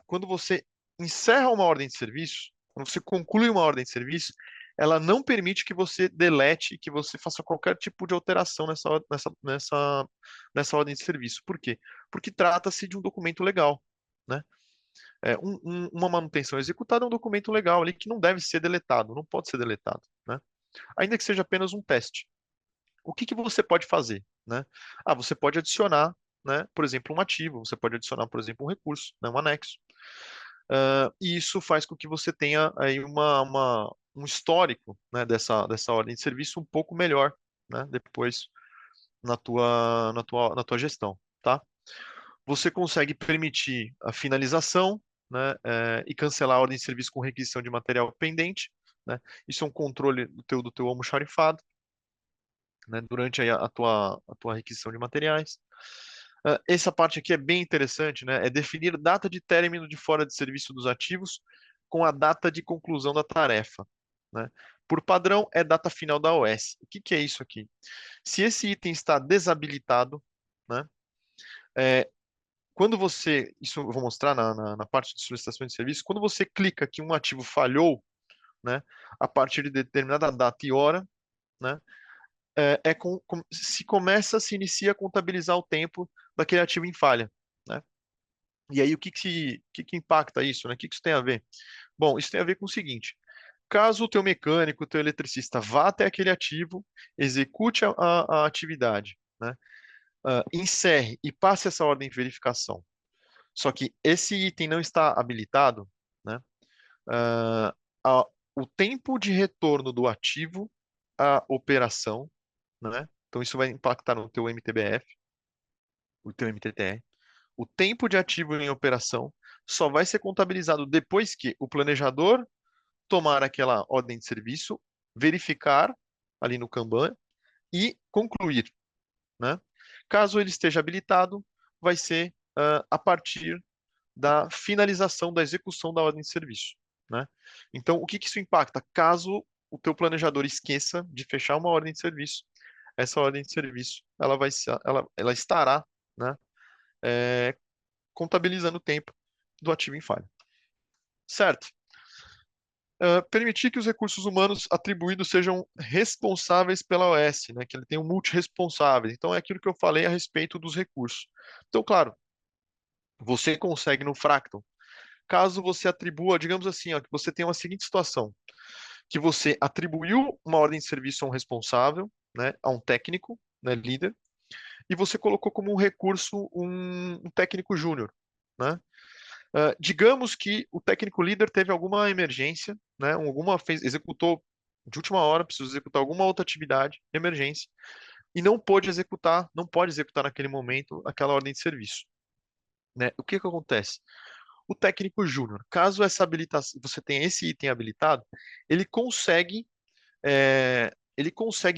quando você encerra uma ordem de serviço, quando você conclui uma ordem de serviço, ela não permite que você delete, que você faça qualquer tipo de alteração nessa ordem de serviço. Por quê? Porque trata-se de um documento legal, né? Uma manutenção executada é um documento legal ali que não deve ser deletado, não pode ser deletado, né? Ainda que seja apenas um teste. O que que você pode fazer, né? Você pode adicionar, né, por exemplo, um ativo, você pode adicionar, por exemplo, um recurso, né, um anexo. E isso faz com que você tenha aí um histórico, né, dessa ordem de serviço um pouco melhor, né, depois na tua gestão, tá? Você consegue permitir a finalização, né, e cancelar a ordem de serviço com requisição de material pendente, né? Isso é um controle do teu almoxarifado, né, durante aí a tua requisição de materiais. Essa parte aqui é bem interessante, né? É definir data de término de fora de serviço dos ativos com a data de conclusão da tarefa, né? Por padrão, é data final da OS. O que que é isso aqui? Se esse item está desabilitado, né? é, Quando você, isso eu vou mostrar na parte de solicitação de serviço, quando você clica que um ativo falhou, né? A partir de determinada data e hora, né? Se inicia a contabilizar o tempo daquele ativo em falha, né? E aí o que que impacta isso, né? O que que isso tem a ver? Bom, isso tem a ver com o seguinte: caso o teu mecânico, o teu eletricista vá até aquele ativo, execute a atividade, né? Encerre e passe essa ordem de verificação. Só que esse item não está habilitado, né? Ah, o tempo de retorno do ativo à operação, né? Então isso vai impactar no teu MTBF, o teu MTTR. O tempo de ativo em operação só vai ser contabilizado depois que o planejador tomar aquela ordem de serviço, verificar ali no Kanban e concluir, né? Caso ele esteja habilitado, vai ser a partir da finalização da execução da ordem de serviço, né? Então, o que que isso impacta? Caso o teu planejador esqueça de fechar uma ordem de serviço, essa ordem de serviço, ela estará, né, contabilizando o tempo do ativo em falha. Certo? Permitir que os recursos humanos atribuídos sejam responsáveis pela OS, né, que ele tem um multiresponsáveis. Então, é aquilo que eu falei a respeito dos recursos. Então, claro, você consegue no Fractal, caso você atribua, digamos assim, ó, que você tem uma seguinte situação, que você atribuiu uma ordem de serviço a um responsável, né, a um técnico, né, líder, e você colocou como um recurso um técnico júnior, né? Digamos que o técnico líder teve alguma emergência, né? Executou de última hora, precisou executar alguma outra atividade de emergência e não pôde executar, não pode executar naquele momento aquela ordem de serviço, né? O que que acontece? O técnico júnior, caso essa habilitação, você tenha esse item habilitado, ele consegue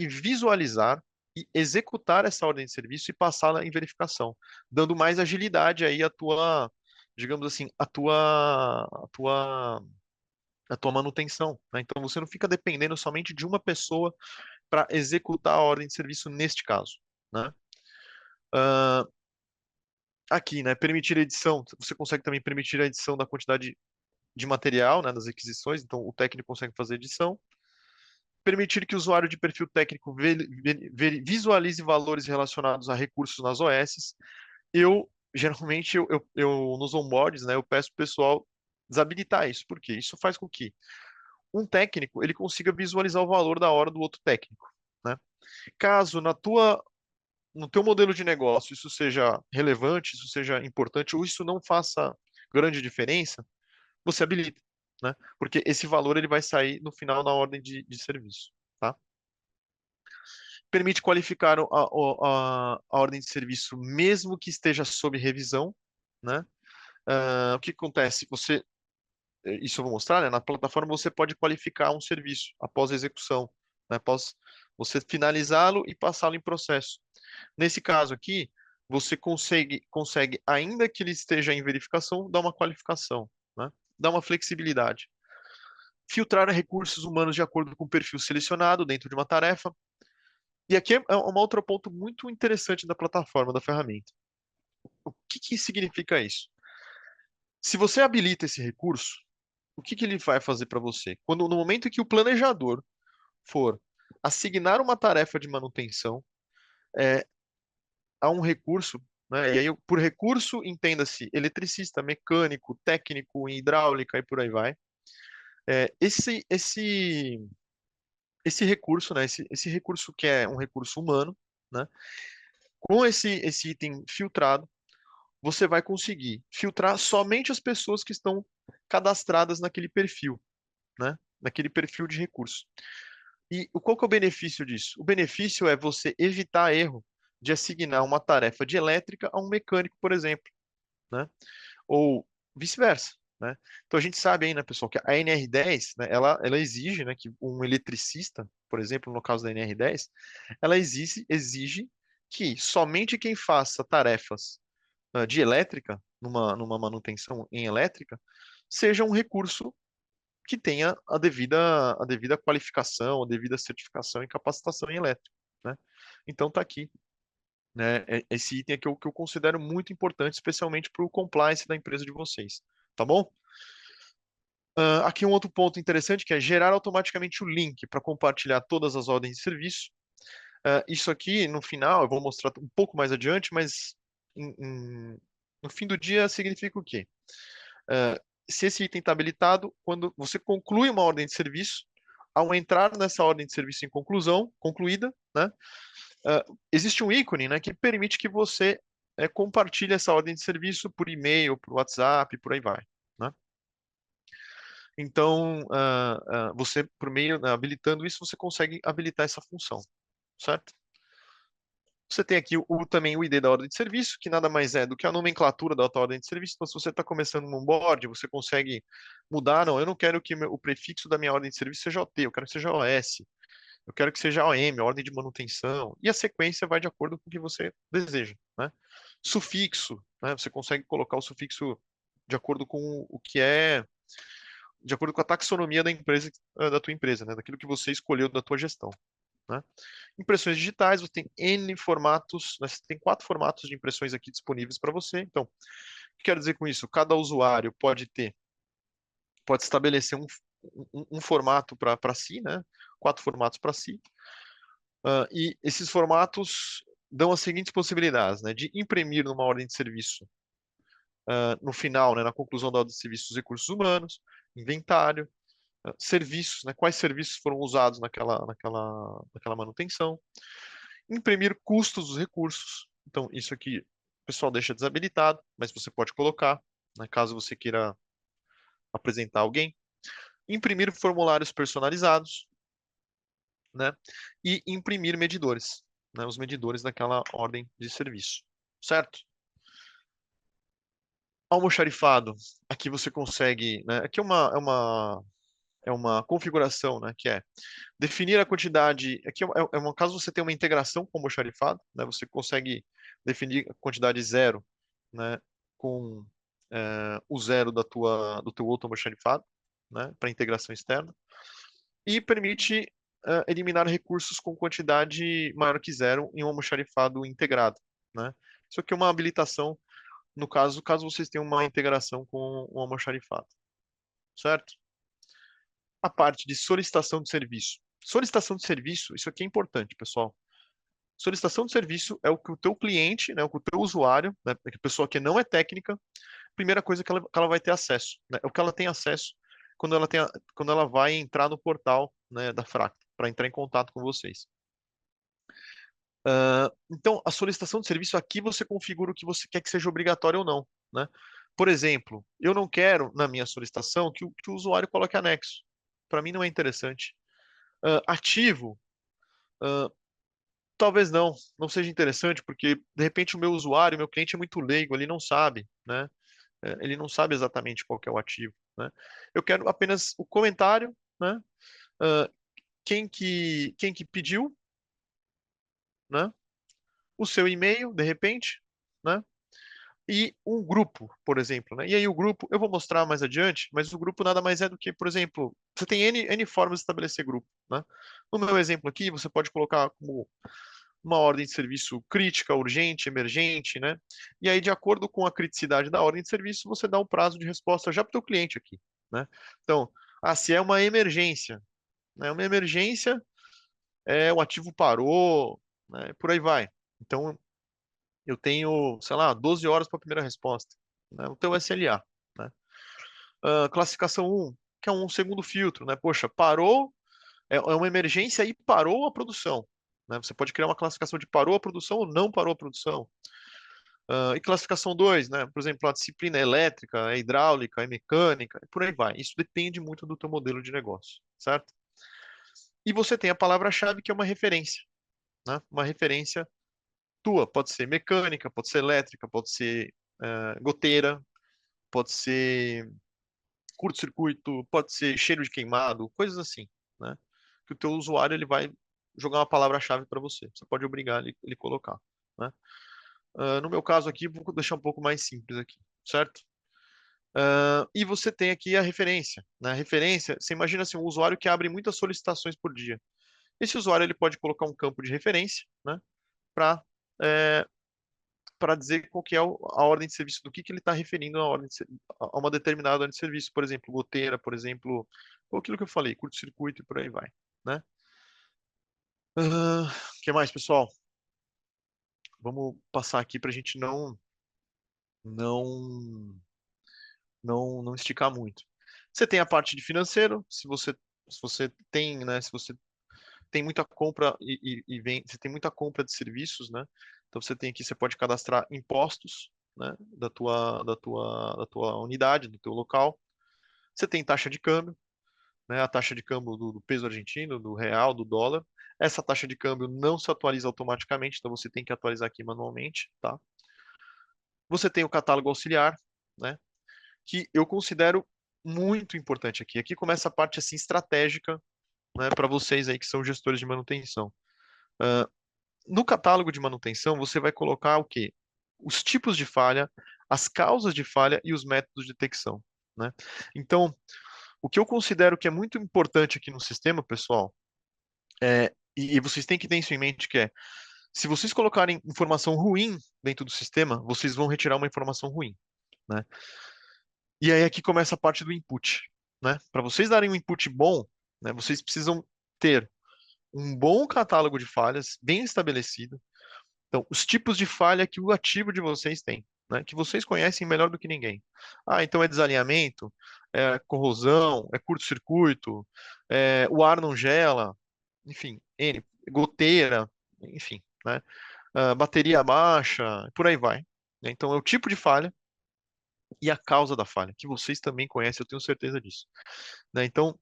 visualizar e executar essa ordem de serviço e passá-la em verificação, dando mais agilidade aí à tua, digamos assim, à tua manutenção, né? Então você não fica dependendo somente de uma pessoa para executar a ordem de serviço neste caso, né? Ah, aqui, né, permitir a edição, você consegue também permitir a edição da quantidade de material, né, das requisições, então o técnico consegue fazer edição. Permitir que o usuário de perfil técnico visualize valores relacionados a recursos nas OS. Geralmente, nos onboards, né, eu peço para o pessoal desabilitar isso, porque isso faz com que um técnico ele consiga visualizar o valor da hora do outro técnico, né? Caso no teu modelo de negócio isso seja relevante, isso seja importante, ou isso não faça grande diferença, você habilita, né? Porque esse valor ele vai sair no final na ordem de serviço, tá? Permite qualificar a ordem de serviço mesmo que esteja sob revisão, né? O que acontece? Isso eu vou mostrar, né? Na plataforma você pode qualificar um serviço após a execução, né? Após você finalizá-lo e passá-lo em processo. Nesse caso aqui, você consegue, ainda que ele esteja em verificação, dar uma qualificação, né? Dar uma flexibilidade. Filtrar recursos humanos de acordo com o perfil selecionado dentro de uma tarefa. E aqui é um outro ponto muito interessante da plataforma, da ferramenta. O que que significa isso? Se você habilita esse recurso, o que que ele vai fazer para você? No momento em que o planejador for assignar uma tarefa de manutenção é, a um recurso, né? E aí, por recurso, entenda-se eletricista, mecânico, técnico, hidráulica e por aí vai. Esse recurso, né? Esse recurso que é um recurso humano, né? Com esse item filtrado, você vai conseguir filtrar somente as pessoas que estão cadastradas naquele perfil, né? Naquele perfil de recurso. E qual que é o benefício disso? O benefício é você evitar erro de assignar uma tarefa de elétrica a um mecânico, por exemplo, né? Ou vice-versa, né? Então a gente sabe aí, né, pessoal, que a NR10, né, ela exige, né, que um eletricista, por exemplo, no caso da NR10, ela exige que somente quem faça tarefas de elétrica, numa manutenção em elétrica, seja um recurso que tenha a devida qualificação, a devida certificação e capacitação em elétrica, né? Então tá aqui, né? Esse item é que eu considero muito importante, especialmente para o compliance da empresa de vocês, tá bom? Aqui um outro ponto interessante que é gerar automaticamente o link para compartilhar todas as ordens de serviço. Isso aqui, no final, eu vou mostrar um pouco mais adiante, mas em- em- no fim do dia significa o quê? Ah, Se esse item está habilitado, quando você conclui uma ordem de serviço, ao entrar nessa ordem de serviço em concluída, né, ah, existe um ícone, né, que permite que você compartilhe essa ordem de serviço por e-mail, por WhatsApp, por aí vai, né? Então, você, por meio, né, habilitando isso, você consegue habilitar essa função, certo? Você tem aqui também o ID da ordem de serviço, que nada mais é do que a nomenclatura da tua ordem de serviço. Então, se você está começando um onboard, você consegue mudar. Não, eu não quero que o prefixo da minha ordem de serviço seja OT, eu quero que seja OS, eu quero que seja OM, ordem de manutenção. E a sequência vai de acordo com o que você deseja, né? Sufixo, né? Você consegue colocar o sufixo de acordo com o que é, de acordo com a taxonomia da empresa, da tua empresa, né? Daquilo que você escolheu da tua gestão, né? Impressões digitais, você tem N formatos, né? Você tem 4 formatos de impressões aqui disponíveis para você. Então, o que quero dizer com isso? Cada usuário pode estabelecer um formato para si, né? 4 formatos para si. E esses formatos dão as seguintes possibilidades, né? De imprimir numa ordem de serviço, no final, né? Na conclusão da ordem de serviço, os recursos humanos, inventário, serviços, né? Quais serviços foram usados naquela manutenção, imprimir custos dos recursos. Então, isso aqui o pessoal deixa desabilitado, mas você pode colocar, né, caso você queira apresentar alguém. Imprimir formulários personalizados, né? E imprimir medidores, né? Os medidores daquela ordem de serviço, certo? Almoxarifado, aqui você consegue, né? Aqui é uma é uma configuração, né, que é definir a quantidade. Aqui caso você tenha uma integração com o almoxarifado, né, você consegue definir a quantidade zero, né, com o zero do teu outro almoxarifado, né, para integração externa, e permite eliminar recursos com quantidade maior que zero em um almoxarifado integrado, né. Isso aqui é uma habilitação, no caso vocês tenham uma integração com um almoxarifado, certo? A parte de solicitação de serviço. Solicitação de serviço, isso aqui é importante, pessoal. Solicitação de serviço é o que o teu cliente, né, o que o teu usuário, né, a pessoa que não é técnica, primeira coisa que ela vai ter acesso, né, é o que ela tem acesso quando ela vai entrar no portal, né, da Fractal, para entrar em contato com vocês. Então, a solicitação de serviço aqui você configura o que você quer que seja obrigatório ou não, né? Por exemplo, eu não quero na minha solicitação que o usuário coloque anexo. Para mim não é interessante. Ativo, ah, talvez não seja interessante, porque de repente o meu usuário, meu cliente é muito leigo, ele não sabe, né? Ele não sabe exatamente qual que é o ativo, né? Eu quero apenas o comentário, né? Ah, quem que pediu, né? O seu e-mail, de repente, né? E um grupo, por exemplo, né? E aí o grupo, eu vou mostrar mais adiante, mas o grupo nada mais é do que, por exemplo, você tem N formas de estabelecer grupo, né? No meu exemplo aqui, você pode colocar como uma ordem de serviço crítica, urgente, emergente, né? E aí, de acordo com a criticidade da ordem de serviço, você dá o prazo de resposta já para o teu cliente aqui, né? Então, se é uma emergência, né? Uma emergência, o ativo parou, né? Por aí vai. Então, eu tenho, sei lá, 12 horas para a primeira resposta, né? O teu SLA, né? Classificação um, que é um segundo filtro, né? Poxa, parou, é uma emergência e parou a produção, né? Você pode criar uma classificação de parou a produção ou não parou a produção. E classificação 2, né? Por exemplo, a disciplina é elétrica, é hidráulica, é mecânica, e por aí vai. Isso depende muito do teu modelo de negócio, certo? E você tem a palavra-chave que é uma referência, né? Uma referência tua. Pode ser mecânica, pode ser elétrica, pode ser goteira, pode ser curto-circuito, pode ser cheiro de queimado, coisas assim, né? Que o teu usuário ele vai jogar uma palavra-chave para você. Você pode obrigar ele colocar, né? No meu caso aqui, vou deixar um pouco mais simples aqui, certo? E você tem aqui a referência, né? A referência, você imagina assim, um usuário que abre muitas solicitações por dia. Esse usuário ele pode colocar um campo de referência, né? Para para dizer qual que é a ordem de serviço, do que ele está referindo a uma determinada ordem de serviço, por exemplo, goteira, por exemplo, ou aquilo que eu falei, curto-circuito e por aí vai, né? O que mais, pessoal? Vamos passar aqui para a gente não, não esticar muito. Você tem a parte de financeiro, se você tem, né, se você tem muita compra você tem muita compra de serviços, né? Então você tem aqui, você pode cadastrar impostos, né, da tua unidade, do teu local. Você tem taxa de câmbio, né, a taxa de câmbio do peso argentino, do real, do dólar. Essa taxa de câmbio não se atualiza automaticamente, então você tem que atualizar aqui manualmente, tá? Você tem o catálogo auxiliar, né, que eu considero muito importante aqui. Aqui começa a parte assim estratégica, né, para vocês aí que são gestores de manutenção. Uh, no catálogo de manutenção, você vai colocar o quê? Os tipos de falha, as causas de falha e os métodos de detecção, né? Então, o que eu considero que é muito importante aqui no sistema, pessoal, e vocês têm que ter isso em mente, que é, se vocês colocarem informação ruim dentro do sistema, vocês vão retirar uma informação ruim, né? E aí aqui começa a parte do input, né? Para vocês darem um input bom, né, vocês precisam ter um bom catálogo de falhas, bem estabelecido. Então, os tipos de falha que o ativo de vocês tem, né, que vocês conhecem melhor do que ninguém. Então é desalinhamento, é corrosão, é curto-circuito, o ar não gela, enfim, goteira, enfim, né? Bateria baixa, por aí vai, né? Então é o tipo de falha e a causa da falha, que vocês também conhecem, eu tenho certeza disso, né? Então,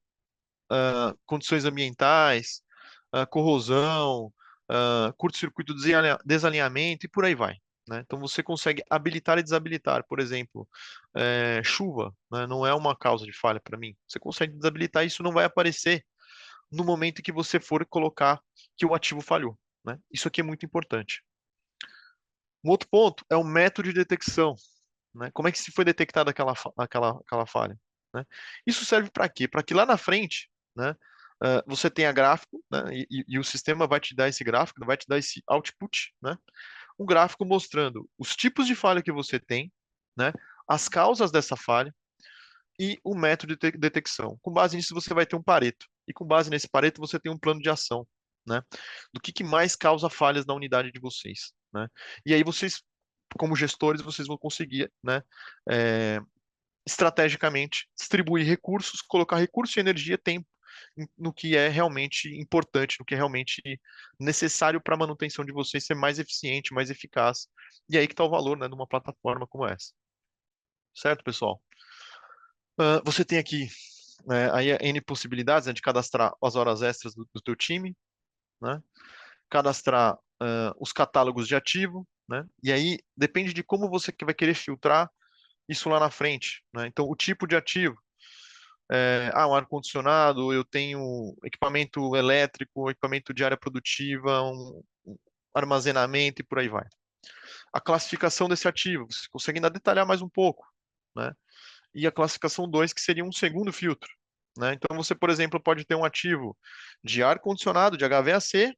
condições ambientais, corrosão, curto-circuito, desalinhamento e por aí vai, né? Então você consegue habilitar e desabilitar. Por exemplo, chuva, né, não é uma causa de falha para mim. Você consegue desabilitar e isso não vai aparecer no momento em que você for colocar que o ativo falhou, né? Isso aqui é muito importante. Um outro ponto é o método de detecção, né? Como é que se foi detectada aquela falha, né? Isso serve para quê? Para que lá na frente, né, você tenha gráfico, né, e o sistema vai te dar esse gráfico, vai te dar esse output, né? Um gráfico mostrando os tipos de falha que você tem, né? As causas dessa falha e o método de detecção. Com base nisso, você vai ter um Pareto. E com base nesse Pareto, você tem um plano de ação, né? Do que mais causa falhas na unidade de vocês, né? E aí vocês, como gestores, vocês vão conseguir, né? é, Estrategicamente distribuir recursos, colocar recurso, energia, tempo no que é realmente importante, no que é realmente necessário para a manutenção de vocês ser mais eficiente, mais eficaz. E aí que está o valor, né, de uma plataforma como essa. Certo, pessoal? Você tem aqui, aí N possibilidades, né, de cadastrar as horas extras do teu time, né? Cadastrar os catálogos de ativo, né? E aí depende de como você vai querer filtrar isso lá na frente, né? Então, o tipo de ativo, um ar-condicionado, eu tenho equipamento elétrico, equipamento de área produtiva, um armazenamento e por aí vai. A classificação desse ativo, você consegue ainda detalhar mais um pouco, né? E a classificação 2 que seria um segundo filtro, né? Então, você, por exemplo, pode ter um ativo de ar-condicionado, de HVAC,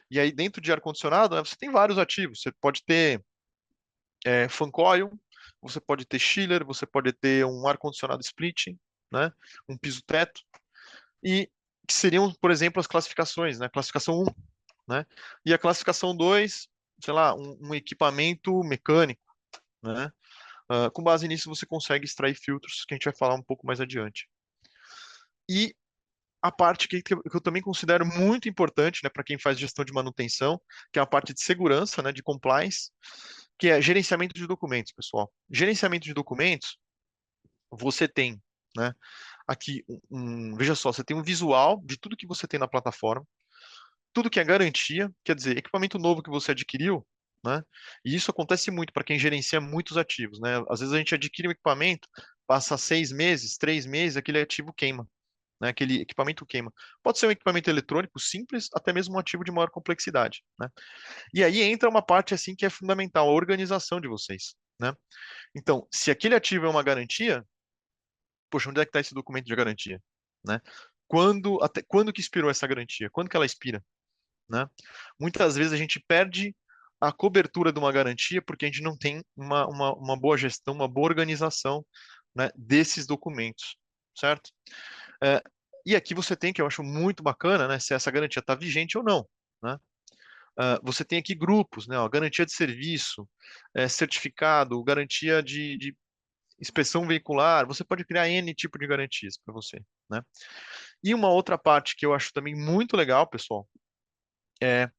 e aí dentro de ar-condicionado, né, você tem vários ativos. Você pode ter fan coil, você pode ter chiller, você pode ter um ar-condicionado split, né? Um piso-teto, e que seriam, por exemplo, as classificações, né? Classificação um, né? E a classificação 2, sei lá, um equipamento mecânico, né? Com base nisso, você consegue extrair filtros que a gente vai falar um pouco mais adiante. E a parte que eu também considero muito importante, né, para quem faz gestão de manutenção, que é a parte de segurança, né, de compliance, que é gerenciamento de documentos, pessoal. Gerenciamento de documentos, você tem, né, aqui veja só, você tem um visual de tudo que você tem na plataforma, tudo que é garantia, quer dizer, equipamento novo que você adquiriu, né? E isso acontece muito para quem gerencia muitos ativos, né? Às vezes a gente adquire um equipamento, passa 6 meses, 3 meses, aquele ativo queima, né? Aquele equipamento queima. Pode ser um equipamento eletrônico simples, até mesmo um ativo de maior complexidade, né? E aí entra uma parte assim que é fundamental, a organização de vocês, né? Então, se aquele ativo é uma garantia, poxa, onde é que está esse documento de garantia, né? Até quando que expirou essa garantia? Quando que ela expira, né? Muitas vezes a gente perde a cobertura de uma garantia porque a gente não tem uma boa gestão, uma boa organização, né, desses documentos, certo? É, e aqui você tem, que eu acho muito bacana, né, se essa garantia está vigente ou não, né? Você tem aqui grupos, né, ó, garantia de serviço, certificado, garantia de inspeção veicular, você pode criar N tipo de garantias para você, né? E uma outra parte que eu acho também muito legal, pessoal, é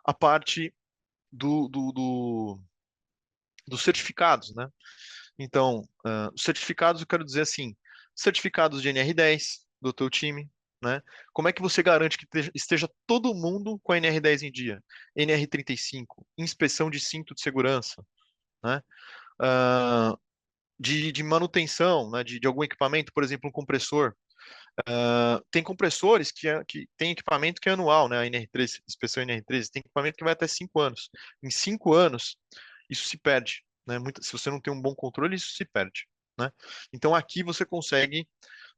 a parte dos certificados, né? Então, os certificados, eu quero dizer assim, certificados de NR10 do teu time, né? Como é que você garante que esteja todo mundo com a NR10 em dia? NR35, inspeção de cinto de segurança, né? Ah, de manutenção, né? De algum equipamento, por exemplo, um compressor. Tem compressores que tem equipamento que é anual, né? A NR13, inspeção NR13, tem equipamento que vai até 5 anos. Em 5 anos, isso se perde, né? Se você não tem um bom controle, isso se perde, né? Então aqui você consegue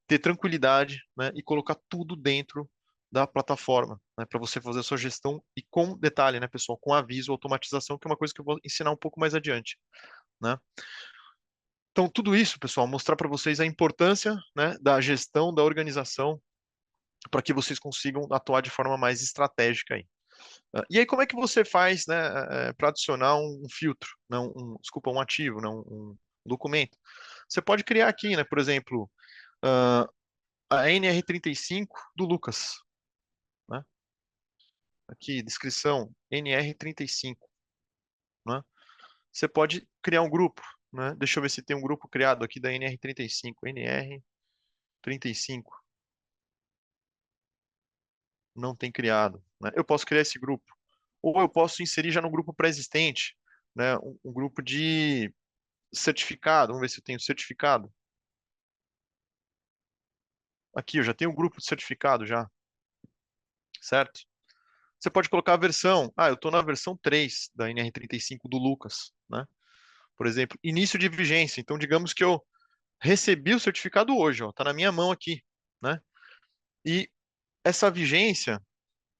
ter tranquilidade, né? E colocar tudo dentro da plataforma, né? Para você fazer a sua gestão e com detalhe, né, pessoal? Com aviso, automatização, que é uma coisa que eu vou ensinar um pouco mais adiante, né? Então, tudo isso, pessoal, mostrar para vocês a importância, né, da gestão, da organização, para que vocês consigam atuar de forma mais estratégica aí. E aí, como é que você faz, né, para adicionar um filtro, né, desculpa, um ativo, né, um documento? Você pode criar aqui, né, por exemplo, uh, a NR35 do Lucas, né? Aqui, descrição, NR35, né? Você pode criar um grupo, né? Deixa eu ver se tem um grupo criado aqui da NR35. NR35 não tem criado, né? Eu posso criar esse grupo. Ou eu posso inserir já no grupo pré-existente. né, um grupo de certificado. Vamos ver se eu tenho certificado. Aqui, eu já tenho um grupo de certificado já, certo? Você pode colocar a versão. Ah, eu estou na versão 3 da NR35 do Lucas, né? Por exemplo, início de vigência. Então, digamos que eu recebi o certificado hoje, ó, tá na minha mão aqui, né? E essa vigência,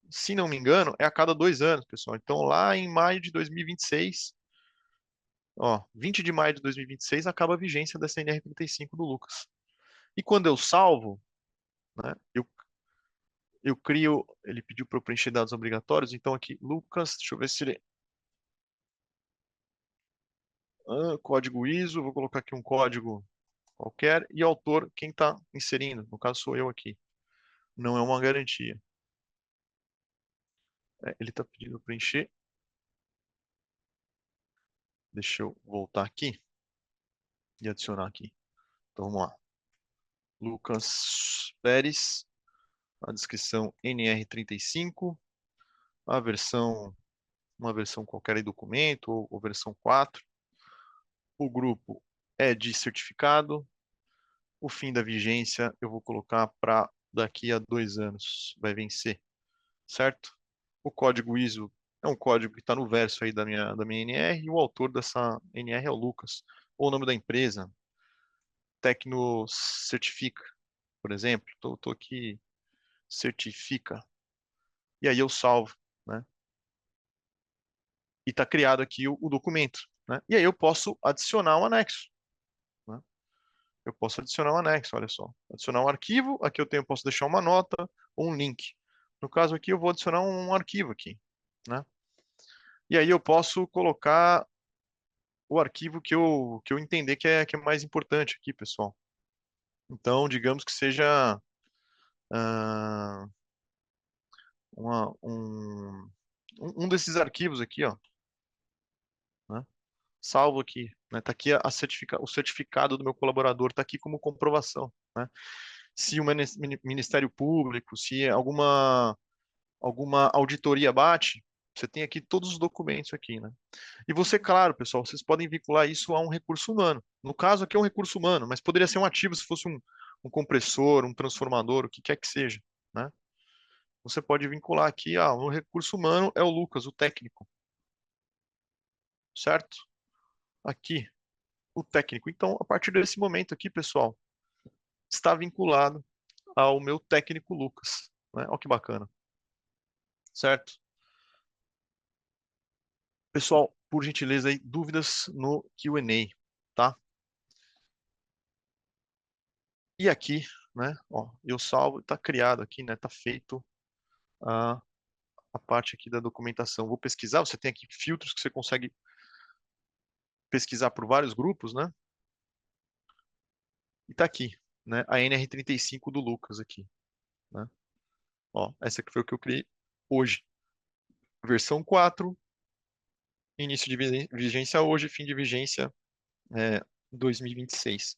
se não me engano, é a cada 2 anos, pessoal. Então, lá em maio de 2026, ó, 20 de maio de 2026, acaba a vigência dessa NR35 do Lucas. E quando eu salvo, né, eu crio, ele pediu para eu preencher dados obrigatórios, então aqui, Lucas, deixa eu ver se ele, código ISO, vou colocar aqui um código qualquer, e autor, quem está inserindo, no caso sou eu aqui, não é uma garantia. Ele está pedindo para preencher, deixa eu voltar aqui e adicionar aqui. Então vamos lá, Lucas Pérez, a descrição NR35, a versão, uma versão qualquer aí documento, ou versão 4. O grupo é de certificado. O fim da vigência eu vou colocar para daqui a 2 anos. Vai vencer, certo? O código ISO é um código que está no verso aí da minha NR, e o autor dessa NR é o Lucas. Ou o nome da empresa, Tecno Certifica, por exemplo. Estou aqui, certifica. E aí eu salvo, né? E está criado aqui o documento, né? E aí eu posso adicionar um anexo, né? Eu posso adicionar um anexo, olha só. Adicionar um arquivo, aqui eu posso deixar uma nota ou um link. No caso aqui, eu vou adicionar um arquivo aqui, né? E aí eu posso colocar o arquivo que eu entender que é mais importante aqui, pessoal. Então, digamos que seja ah, uma- um desses arquivos aqui, ó, né? Salvo aqui, né? Tá aqui o certificado do meu colaborador, tá aqui como comprovação, né? Se o Ministério Público, se alguma auditoria bate, você tem aqui todos os documentos aqui, né? E você, claro, pessoal, vocês podem vincular isso a um recurso humano. No caso aqui é um recurso humano, mas poderia ser um ativo se fosse um compressor, um transformador, o que quer que seja, né? Você pode vincular aqui, o recurso humano é o Lucas, o técnico, certo? Aqui, o técnico. Então, a partir desse momento aqui, pessoal, está vinculado ao meu técnico Lucas, né? Olha que bacana, certo? Pessoal, por gentileza aí, dúvidas no Q&A, tá? E aqui, né, ó, eu salvo, está criado aqui, né, está feito a, a parte aqui da documentação. Vou pesquisar, você tem aqui filtros que você consegue pesquisar por vários grupos, né? E tá aqui, né, a NR35 do Lucas aqui, né? Ó, essa aqui foi o que eu criei hoje. Versão 4, início de vigência hoje, fim de vigência 2026.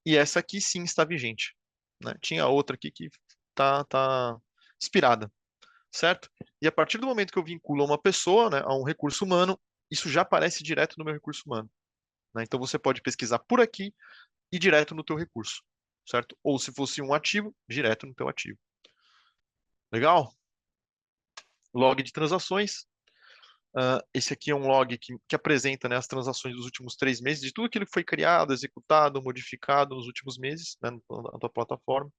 E essa aqui sim está vigente, né? Tinha outra aqui que tá expirada, certo? E a partir do momento que eu vinculo a uma pessoa, né, a um recurso humano, isso já aparece direto no meu recurso humano, né? Então você pode pesquisar por aqui e direto no teu recurso, certo? Ou se fosse um ativo, direto no teu ativo. Legal? Log de transações. Esse aqui é um log que apresenta, né, as transações dos últimos 3 meses, de tudo aquilo que foi criado, executado, modificado nos últimos meses, né, na tua plataforma.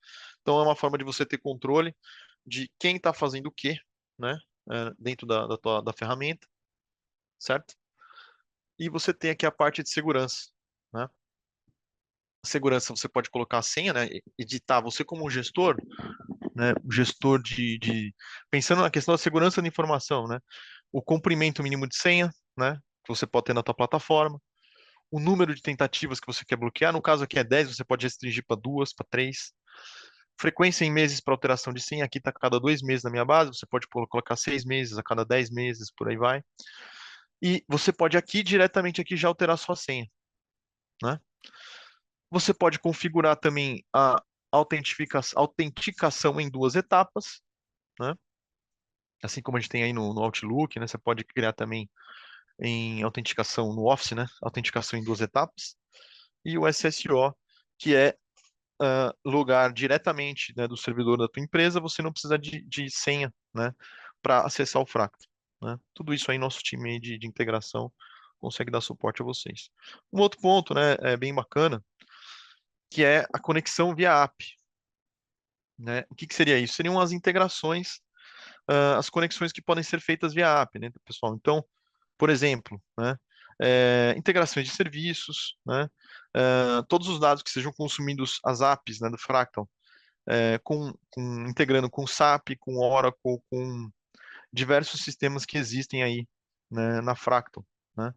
Então é uma forma de você ter controle de quem está fazendo o quê, né, dentro da ferramenta, certo? E você tem aqui a parte de segurança, né? Segurança, você pode colocar a senha, né? Editar. Você como um gestor, né? Gestor pensando na questão da segurança da informação, né? O comprimento mínimo de senha, né? Que você pode ter na tua plataforma. O número de tentativas que você quer bloquear. No caso aqui é 10, você pode restringir para 2, para 3. Frequência em meses para alteração de senha. Aqui está a cada 2 meses na minha base. Você pode colocar 6 meses, a cada 10 meses, por aí vai. E você pode aqui, diretamente aqui, já alterar sua senha, né? Você pode configurar também a autenticação em 2 etapas, né? Assim como a gente tem aí no Outlook, né? Você pode criar também em autenticação no Office, né? Autenticação em duas etapas. E o SSO, que é logar diretamente, né, do servidor da tua empresa, você não precisa de senha, né, para acessar o Fractal, né? Tudo isso aí nosso time de integração consegue dar suporte a vocês. Um outro ponto, né, é bem bacana, que é a conexão via API, né? O que que seria isso? Seriam as integrações, as conexões que podem ser feitas via API, né, pessoal? Então, por exemplo, né, integrações de serviços, né, todos os dados que sejam consumidos, as APIs, né, do Fractal, integrando com SAP, com Oracle, com diversos sistemas que existem aí, né, na Fractal, né?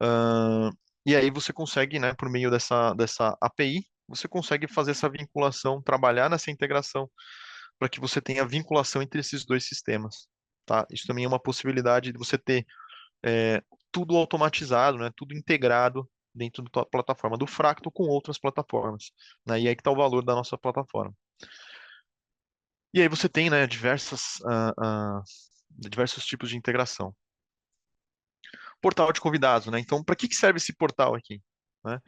Ah, e aí você consegue, né, por meio dessa API, você consegue fazer essa vinculação, trabalhar nessa integração para que você tenha vinculação entre esses dois sistemas, tá? Isso também é uma possibilidade de você ter tudo automatizado, né, tudo integrado dentro da tua plataforma do Fractal com outras plataformas, né? E aí que está o valor da nossa plataforma. E aí você tem, né, diversos tipos de integração. Portal de convidados, né? Então, para que serve esse portal aqui, né?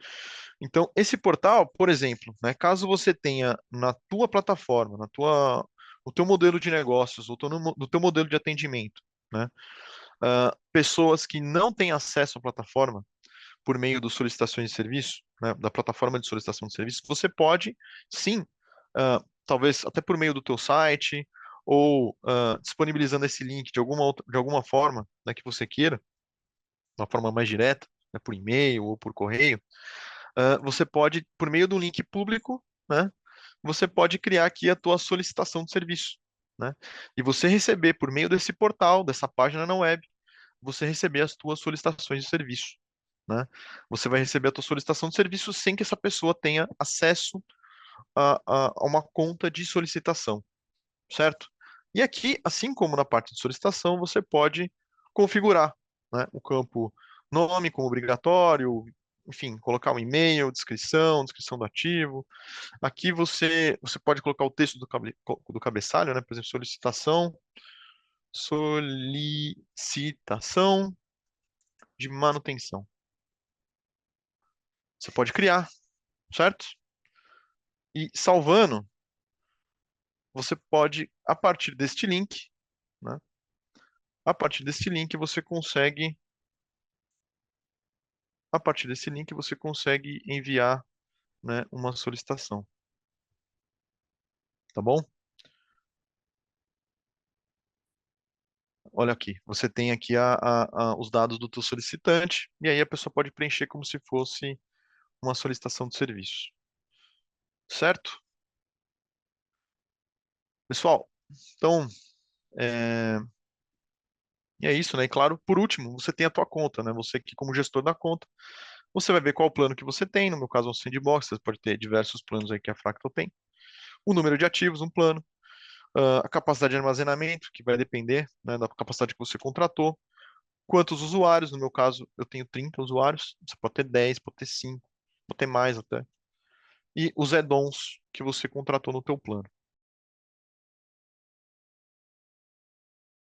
Então, esse portal, por exemplo, né, caso você tenha na tua plataforma, no teu modelo de negócios, ou no teu modelo de atendimento, né, pessoas que não têm acesso à plataforma por meio das solicitações de serviço, né, da plataforma de solicitação de serviço, você pode, sim, talvez até por meio do teu site, ou disponibilizando esse link de alguma forma, né, que você queira, uma forma mais direta, né, por e-mail ou por correio, você pode, por meio do link público, né, você pode criar aqui a tua solicitação de serviço, né, e você receber por meio desse portal, dessa página na web, você receber as tuas solicitações de serviço, né? Você vai receber a tua solicitação de serviço sem que essa pessoa tenha acesso a uma conta de solicitação, certo? E aqui, assim como na parte de solicitação, você pode configurar, né, o campo nome como obrigatório, enfim, colocar um e-mail, descrição do ativo. Aqui você pode colocar o texto do cabeçalho, né, por exemplo, solicitação de manutenção. Você pode criar, certo? E salvando, você pode, né, a partir deste link você consegue a partir desse link você consegue enviar, né, uma solicitação, tá bom? Olha aqui, você tem aqui os dados do teu solicitante, e aí a pessoa pode preencher como se fosse uma solicitação de serviço, certo? Pessoal, então, é, e é isso, né? E claro, por último, você tem a tua conta, né? Você aqui como gestor da conta, você vai ver qual plano que você tem, no meu caso é um sandbox, você pode ter diversos planos aí que a Fractal tem, o número de ativos, um plano, a capacidade de armazenamento, que vai depender, né, da capacidade que você contratou, quantos usuários, no meu caso eu tenho 30 usuários, você pode ter 10, pode ter 5, pode ter mais até, e os add-ons que você contratou no teu plano,